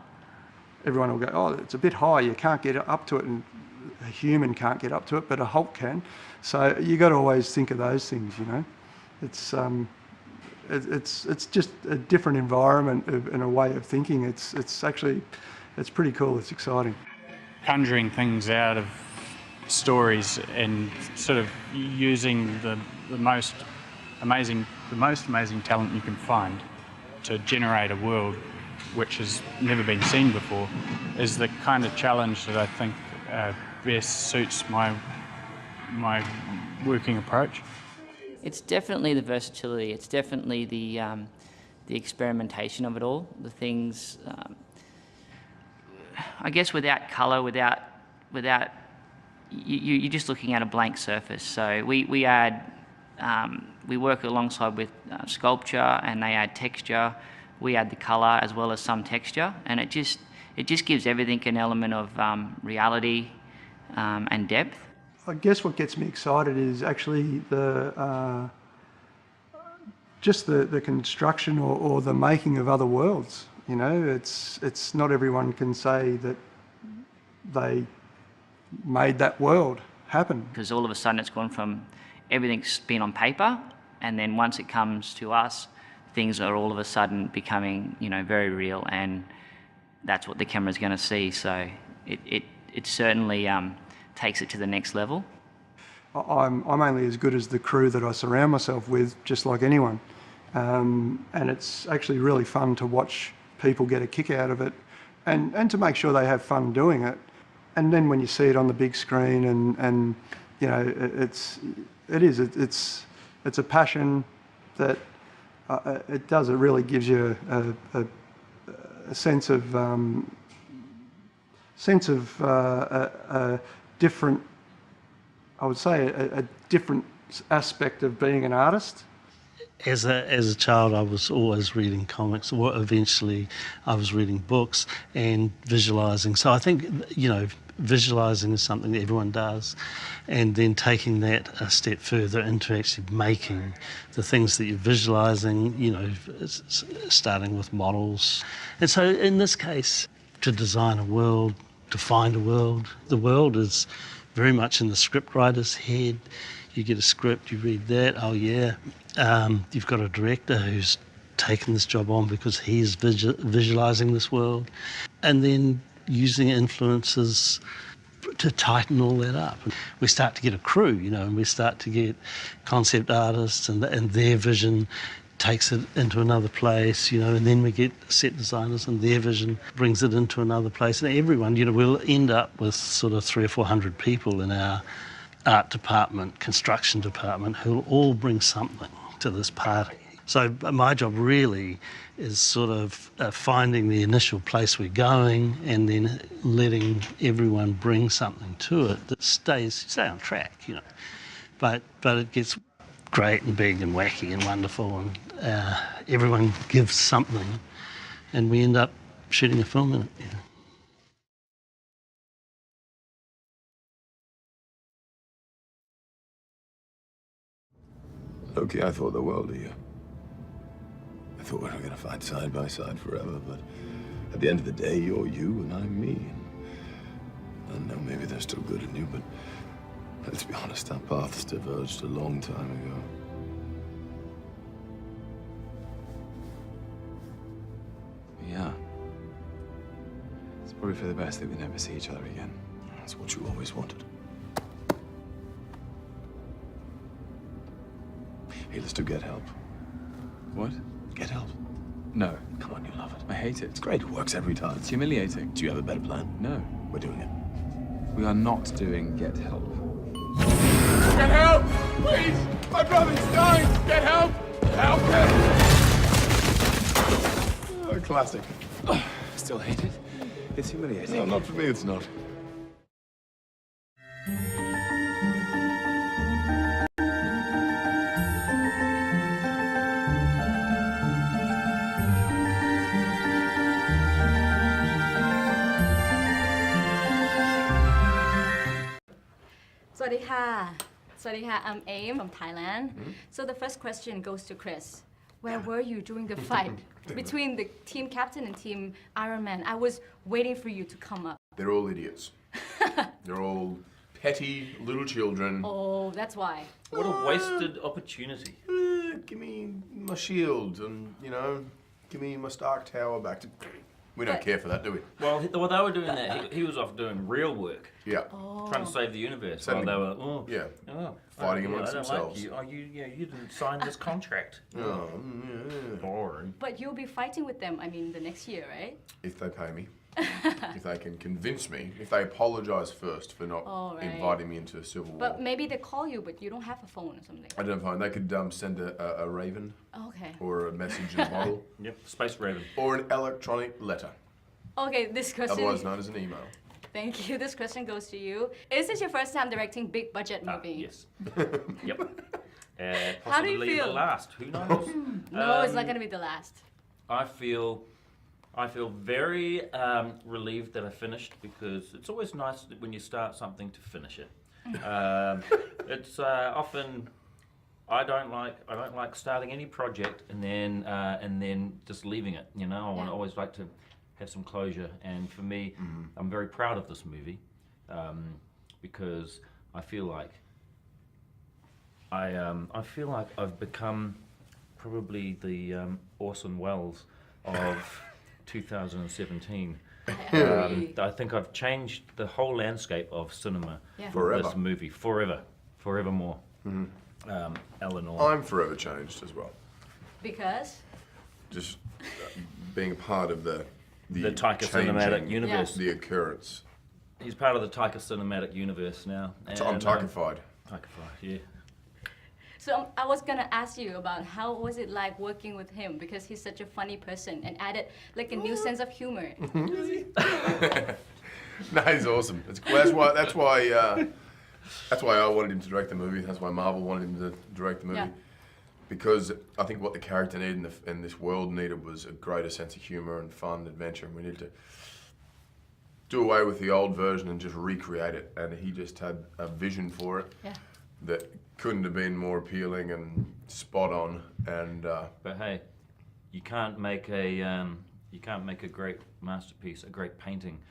Everyone will go, oh, it's a bit high, you can't get up to it, and a human can't get up to it, but a Hulk can. So you got to always think of those things, you know. It's just a different environment and a way of thinking. It's pretty cool. It's exciting.
Conjuring things out of stories and sort of using the most amazing talent you can find to generate a world which has never been seen before is the kind of challenge that I think best suits my working approach.
It's definitely the versatility. It's definitely the experimentation of it all. The things, I guess, without colour, without you're just looking at a blank surface. So we work alongside with sculpture, and they add texture. We add the colour as well as some texture, and it just gives everything an element of reality and depth.
I guess what gets me excited is actually just the construction or the making of other worlds. You know, it's not everyone can say that they made that world happen.
Because all of a sudden it's gone from everything's been on paper, and then once it comes to us, things are all of a sudden becoming, you know, very real, and that's what the camera's going to see. So it certainly takes it to the next level.
I'm only as good as the crew that I surround myself with, just like anyone. And it's actually really fun to watch people get a kick out of it and to make sure they have fun doing it. And then when you see it on the big screen and you know, it's a passion that it really gives you a sense of a different, I would say, a different aspect of being an artist.
As a child, I was always reading comics, or eventually I was reading books and visualising. So I think, you know, visualising is something that everyone does, and then taking that a step further into actually making the things that you're visualising, you know, starting with models. And so in this case, to design a world, to find a world, the world is very much in the scriptwriter's head. You get a script, you read that, oh yeah. You've got a director who's taken this job on because he's visualising this world, and then using influences to tighten all that up. We start to get a crew, you know, and we start to get concept artists, and their vision takes it into another place, you know, and then we get set designers and their vision brings it into another place. And everyone, you know, we'll end up with sort of 300 or 400 people in our art department, construction department, who'll all bring something to this party. So my job really is sort of finding the initial place we're going and then letting everyone bring something to it that stay on track, you know. But it gets great and big and wacky and wonderful, and everyone gives something, and we end up shooting a film in it, you know.
Loki, I thought the world of you. I thought we were going to fight side by side forever, but at the end of the day, you're you and I'm me. I don't know, maybe there's still good in you, but Let's be honest, our paths diverged a long time ago.
Yeah. It's probably for the best that we never see each other again.
That's what you always wanted. Hey, let's do get help.
What?
Get help.
No.
Come on, you love it.
I hate it.
It's great. It works every time.
It's humiliating.
Do you have a better plan?
No.
We're doing it.
We are not doing Get Help.
Get help! Please! My brother's dying! Get help! Help him! Oh, classic.
Still hate it? It's humiliating.
No, not for me, it's not.
Swadika, I'm Aim from Thailand. So the first question goes to Chris. Where were you during the fight between the team captain and team Iron Man? I was waiting for you to come up.
They're all idiots. They're all petty little children.
Oh, that's why.
What a wasted opportunity.
Give me my shield and, you know, give me my Stark Tower back. We don't care for that, do we?
Well, while they were doing that, he was off doing real work.
Yeah.
Trying to save the universe.
Saving
While they were,
fighting amongst
I don't
themselves.
Like you. You didn't sign this contract. Boring.
But you'll be fighting with them, I mean, the next year, right?
If they pay me. If they can convince me. If they apologise first for not inviting me into a civil war.
But maybe they call you, but you don't have a phone or something.
I don't know. They could send a raven.
Okay.
Or a message in a bottle.
Yep, space raven.
Or an electronic letter.
Okay, this question...
Otherwise known as an email.
Thank you. This question goes to you. Is this your first time directing big budget movie?
Yes. Yep.
How do you
Possibly
feel?
the last. Who knows?
No, it's not going to be the last.
I feel very relieved that I finished, because it's always nice when you start something to finish it. It's often I don't like starting any project and then just leaving it. You know, I always like to have some closure, and for me, I'm very proud of this movie because I feel like I've become probably the Orson Welles of 2017. I think I've changed the whole landscape of cinema for this movie forevermore. Eleanor.
I'm forever changed as well.
Because?
Just being a part of the
Taika cinematic universe.
The occurrence.
He's part of the Taika cinematic universe now.
I'm Taika-fied.
Taika-fied, yeah.
So I was gonna ask you about how was it like working with him, because he's such a funny person and added like a new sense of humor.
No, he's awesome. That's why I wanted him to direct the movie. That's why Marvel wanted him to direct the movie.
Yeah.
Because I think what the character needed and this world needed was a greater sense of humor and fun, adventure, and we needed to do away with the old version and just recreate it. And he just had a vision for it that couldn't have been more appealing and spot on. And
but hey, you can't make a great masterpiece, a great painting,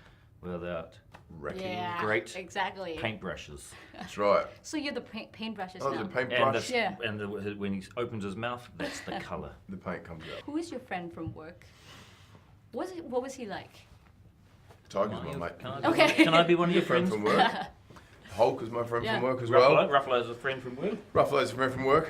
without
wrecking
great
paintbrushes.
That's right.
So you're the paintbrushes
now.
now.
The paintbrush.
When he opens his mouth, that's the colour.
The paint comes out.
Who is your friend from work? What was he like?
Taika's my mate.
Can I be one of your friends
from work? Hulk is my friend from work as well.
Ruffalo's a friend from work.
Ruffalo's a friend from work.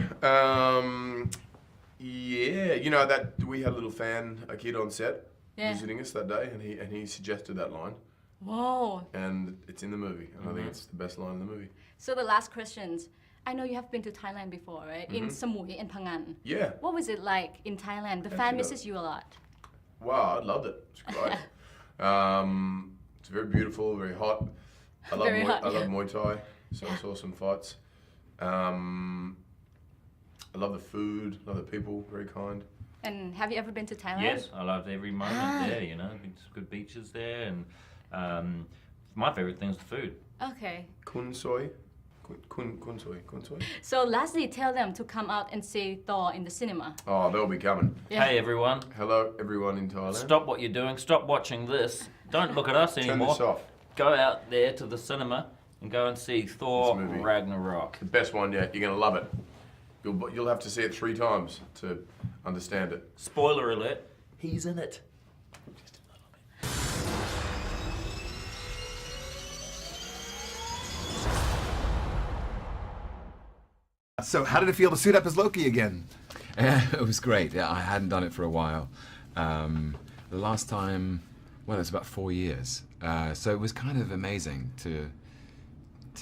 Yeah, you know that we had a kid on set visiting us that day, and he suggested that line.
Whoa.
And it's in the movie, and I think it's the best line in the movie.
So the last questions. I know you have been to Thailand before, right? In Samui and Phangan.
Yeah.
What was it like in Thailand? The fan misses you a lot.
Wow, I loved it. It's great. It's very beautiful, very hot. I love Muay Thai, so I saw some fights. I love the food, love the people, very kind.
And have you ever been to Thailand?
Yes, I loved every moment there, you know. Been to good beaches there, and my favourite thing is the food.
Okay.
Kun soy. Kun soy.
So lastly, tell them to come out and see Thor in the cinema.
Oh, they'll be coming.
Yeah. Hey everyone.
Hello everyone in Thailand.
Stop what you're doing, stop watching this. Don't look at us anymore.
Turn this off.
Go out there to the cinema and go and see Thor Ragnarok.
The best one yet. You're going to love it. You'll have to see it 3 times to understand it.
Spoiler alert, he's in it.
So how did it feel to suit up as Loki again?
It was great. Yeah, I hadn't done it for a while. The last time, well, it's about 4 years. So it was kind of amazing to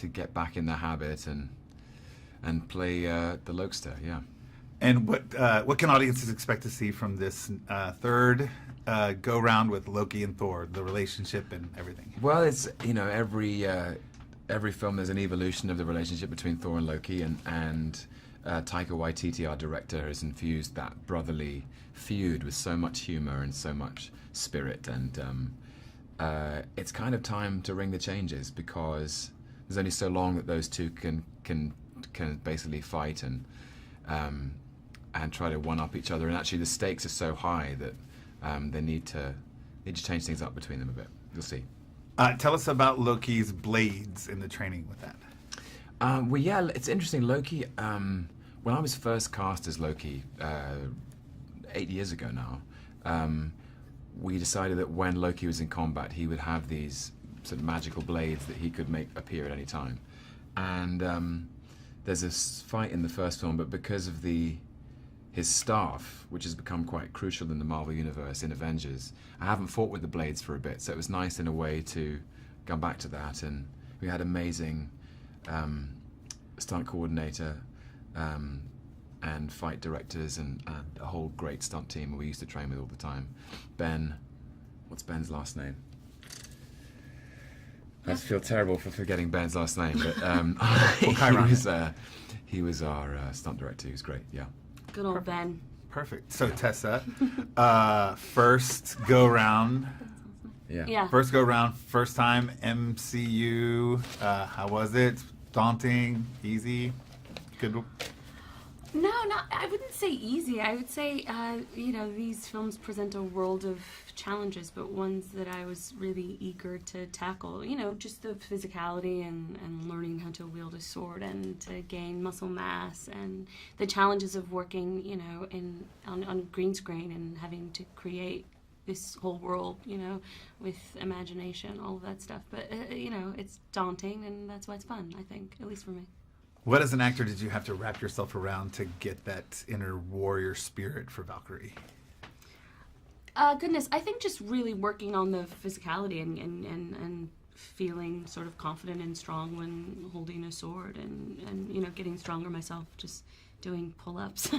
get back in the habit and play the Lokester, yeah.
And what can audiences expect to see from this third go-round with Loki and Thor, the relationship and everything?
Well, it's, every film there's an evolution of the relationship between Thor and Loki, and Taika Waititi, our director, has infused that brotherly feud with so much humor and so much spirit, and it's kind of time to ring the changes, because there's only so long that those two can basically fight and try to one-up each other, and actually the stakes are so high that they need to change things up between them a bit. You'll see.
Tell us about Loki's blades and the training with that.
Well, yeah, it's interesting. Loki, when I was first cast as Loki 8 years ago now, we decided that when Loki was in combat, he would have these sort of magical blades that he could make appear at any time. And there's this fight in the first film, but because of his staff, which has become quite crucial in the Marvel Universe, in Avengers, I haven't fought with the blades for a bit, so it was nice in a way to come back to that. And we had amazing stunt coordinator and fight directors and a whole great stunt team we used to train with all the time. Ben, what's Ben's last name? I feel terrible for forgetting Ben's last name, but he was our stunt director. He was great, yeah.
Good old Ben.
Perfect. So Tessa, first go round.
Yeah.
First go round, first time MCU. How was it? Daunting? Easy? Good?
No, I wouldn't say easy. I would say, these films present a world of challenges, but ones that I was really eager to tackle. Just the physicality and learning how to wield a sword and to gain muscle mass, and the challenges of working, on green screen and having to create this whole world, with imagination, all of that stuff. But, it's daunting, and that's why it's fun, I think, at least for me.
What as an actor did you have to wrap yourself around to get that inner warrior spirit for Valkyrie?
Goodness, I think just really working on the physicality and feeling sort of confident and strong when holding a sword, and getting stronger myself, just doing pull-ups.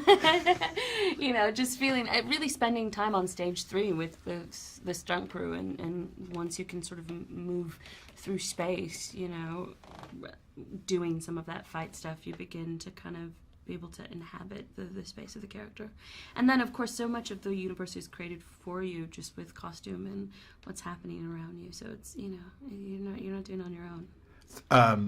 Just feeling, really spending time on stage 3 with the stunt crew, and once you can sort of move through space, doing some of that fight stuff, you begin to kind of be able to inhabit the space of the character. And then, of course, so much of the universe is created for you just with costume and what's happening around you. So it's, you're not doing it on your own.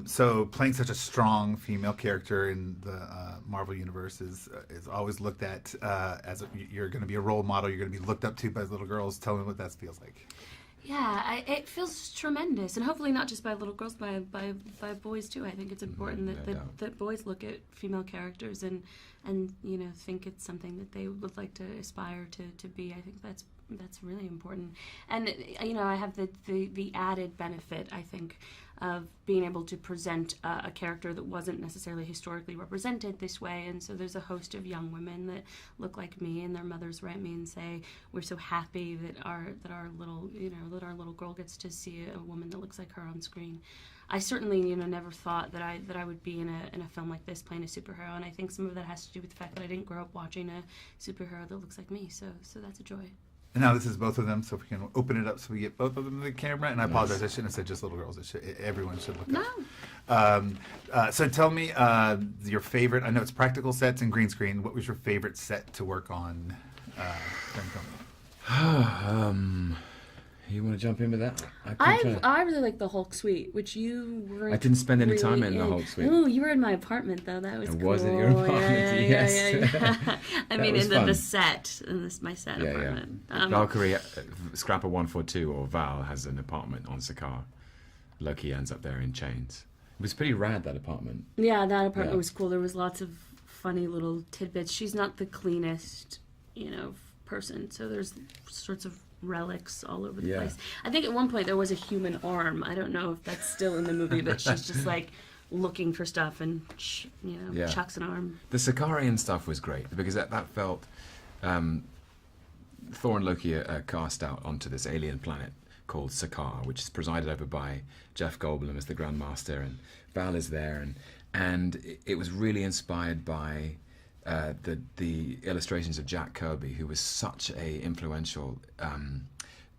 So playing such a strong female character in the Marvel Universe is always looked at as you're going to be a role model, you're going to be looked up to by little girls. Tell me what that feels like.
Yeah, it feels tremendous, and hopefully not just by little girls, by boys too. I think it's important that boys look at female characters and think it's something that they would like to aspire to be. I think that's really important. And I have the added benefit, I think, of being able to present a character that wasn't necessarily historically represented this way. And so there's a host of young women that look like me, and their mothers write me and say, we're so happy that our little girl gets to see a woman that looks like her on screen. I certainly never thought that I would be in a film like this playing a superhero, and I think some of that has to do with the fact that I didn't grow up watching a superhero that looks like me. So that's a joy.
And now this is both of them, so if we can open it up so we get both of them in the camera. And I apologize, I shouldn't have said just little girls. Everyone should look up. So tell me your favorite. I know it's practical sets and green screen. What was your favorite set to work on during filming?
You want to jump in with that?
I really like the Hulk suite, which you were.
I didn't spend any time in the Hulk suite.
Oh, you were in my apartment though. That was cool.
Was it your apartment? Yes.
Yeah. I mean, in the set, in my set apartment.
Valkyrie, Scrapper 142 or Val has an apartment on Sakaar. Loki ends up there in chains. It was pretty rad, that apartment.
Yeah, that apartment
Yeah.
was cool. There was lots of funny little tidbits. She's not the cleanest, person, so there's sorts of relics all over the
Yeah.
place. I think at one point there was a human arm. I don't know if that's still in the movie, but she's just like looking for stuff and chucks an arm.
The Sicarian stuff was great because that felt Thor and Loki are cast out onto this alien planet called Sakaar, which is presided over by Jeff Goldblum as the Grand Master, and Val is there, and it was really inspired by the illustrations of Jack Kirby, who was such a influential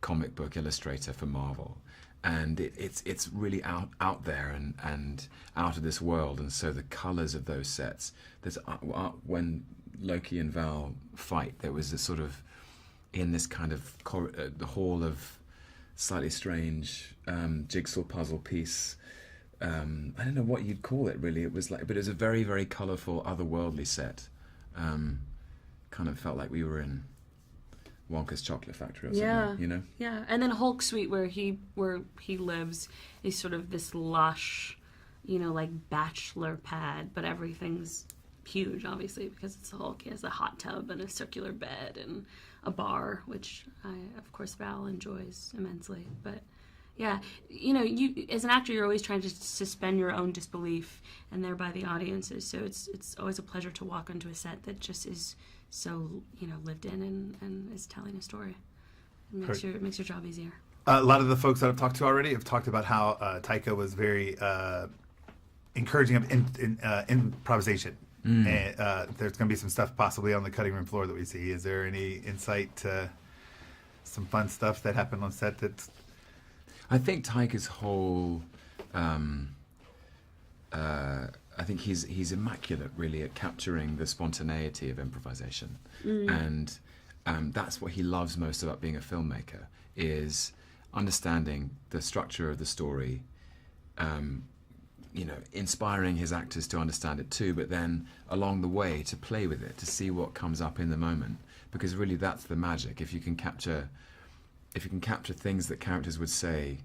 comic book illustrator for Marvel. And it's really out there and out of this world, and so the colours of those sets. There's when Loki and Val fight, there was this sort of in this kind of the hall of slightly strange jigsaw puzzle piece. I don't know what you'd call it really. It was like, but it was a very, very colourful, otherworldly set. Kind of felt like we were in Wonka's Chocolate Factory or something,
Yeah, and then Hulk Suite, where he lives, is sort of this lush, like bachelor pad, but everything's huge, obviously, because it's the Hulk. He has a hot tub and a circular bed and a bar, which of course Val enjoys immensely. But yeah, you as an actor, you're always trying to suspend your own disbelief, and thereby the audiences. So it's always a pleasure to walk onto a set that just is so lived in and is telling a story. It makes your job easier.
A lot of the folks that I've talked to already have talked about how Taika was very encouraging of improvisation. And there's going to be some stuff possibly on the cutting room floor that we see. Is there any insight to some fun stuff that happened on set that's...
I think Taika's whole, I think he's immaculate really at capturing the spontaneity of improvisation, and that's what he loves most about being a filmmaker, is understanding the structure of the story, inspiring his actors to understand it too, but then along the way to play with it, to see what comes up in the moment, because really that's the magic. If you can capture things that characters would say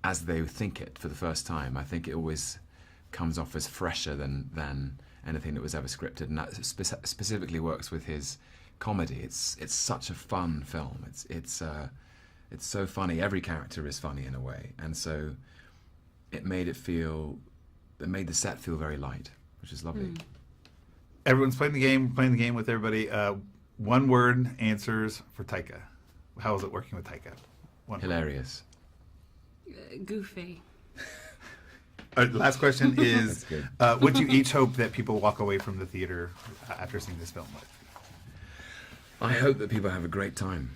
as they think it for the first time, I think it always comes off as fresher than anything that was ever scripted, and that specifically works with his comedy. It's such a fun film. It's so funny. Every character is funny in a way, and so it made the set feel very light, which is lovely.
Everyone's playing the game with everybody. One word answers for Taika. How was it working with Taika?
Hilarious.
Goofy.
Last question is, would you each hope that people walk away from the theater after seeing this film with?
I hope that people have a great time.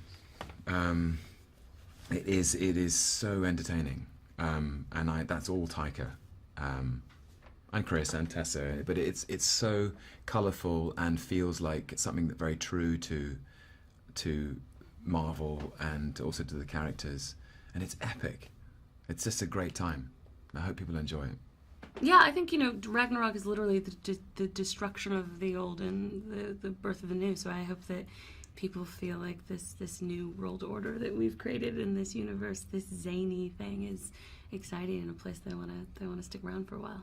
It is so entertaining, and that's all Taika, and Chris and Tessa. But it's so colourful and feels like it's something that very true to Marvel and also to the characters, and it's epic. It's just a great time. I hope people enjoy it.
Yeah, I think Ragnarok is literally the destruction of the old and the birth of the new. So I hope that people feel like this new world order that we've created in this universe, this zany thing, is exciting and a place they want to stick around for a while.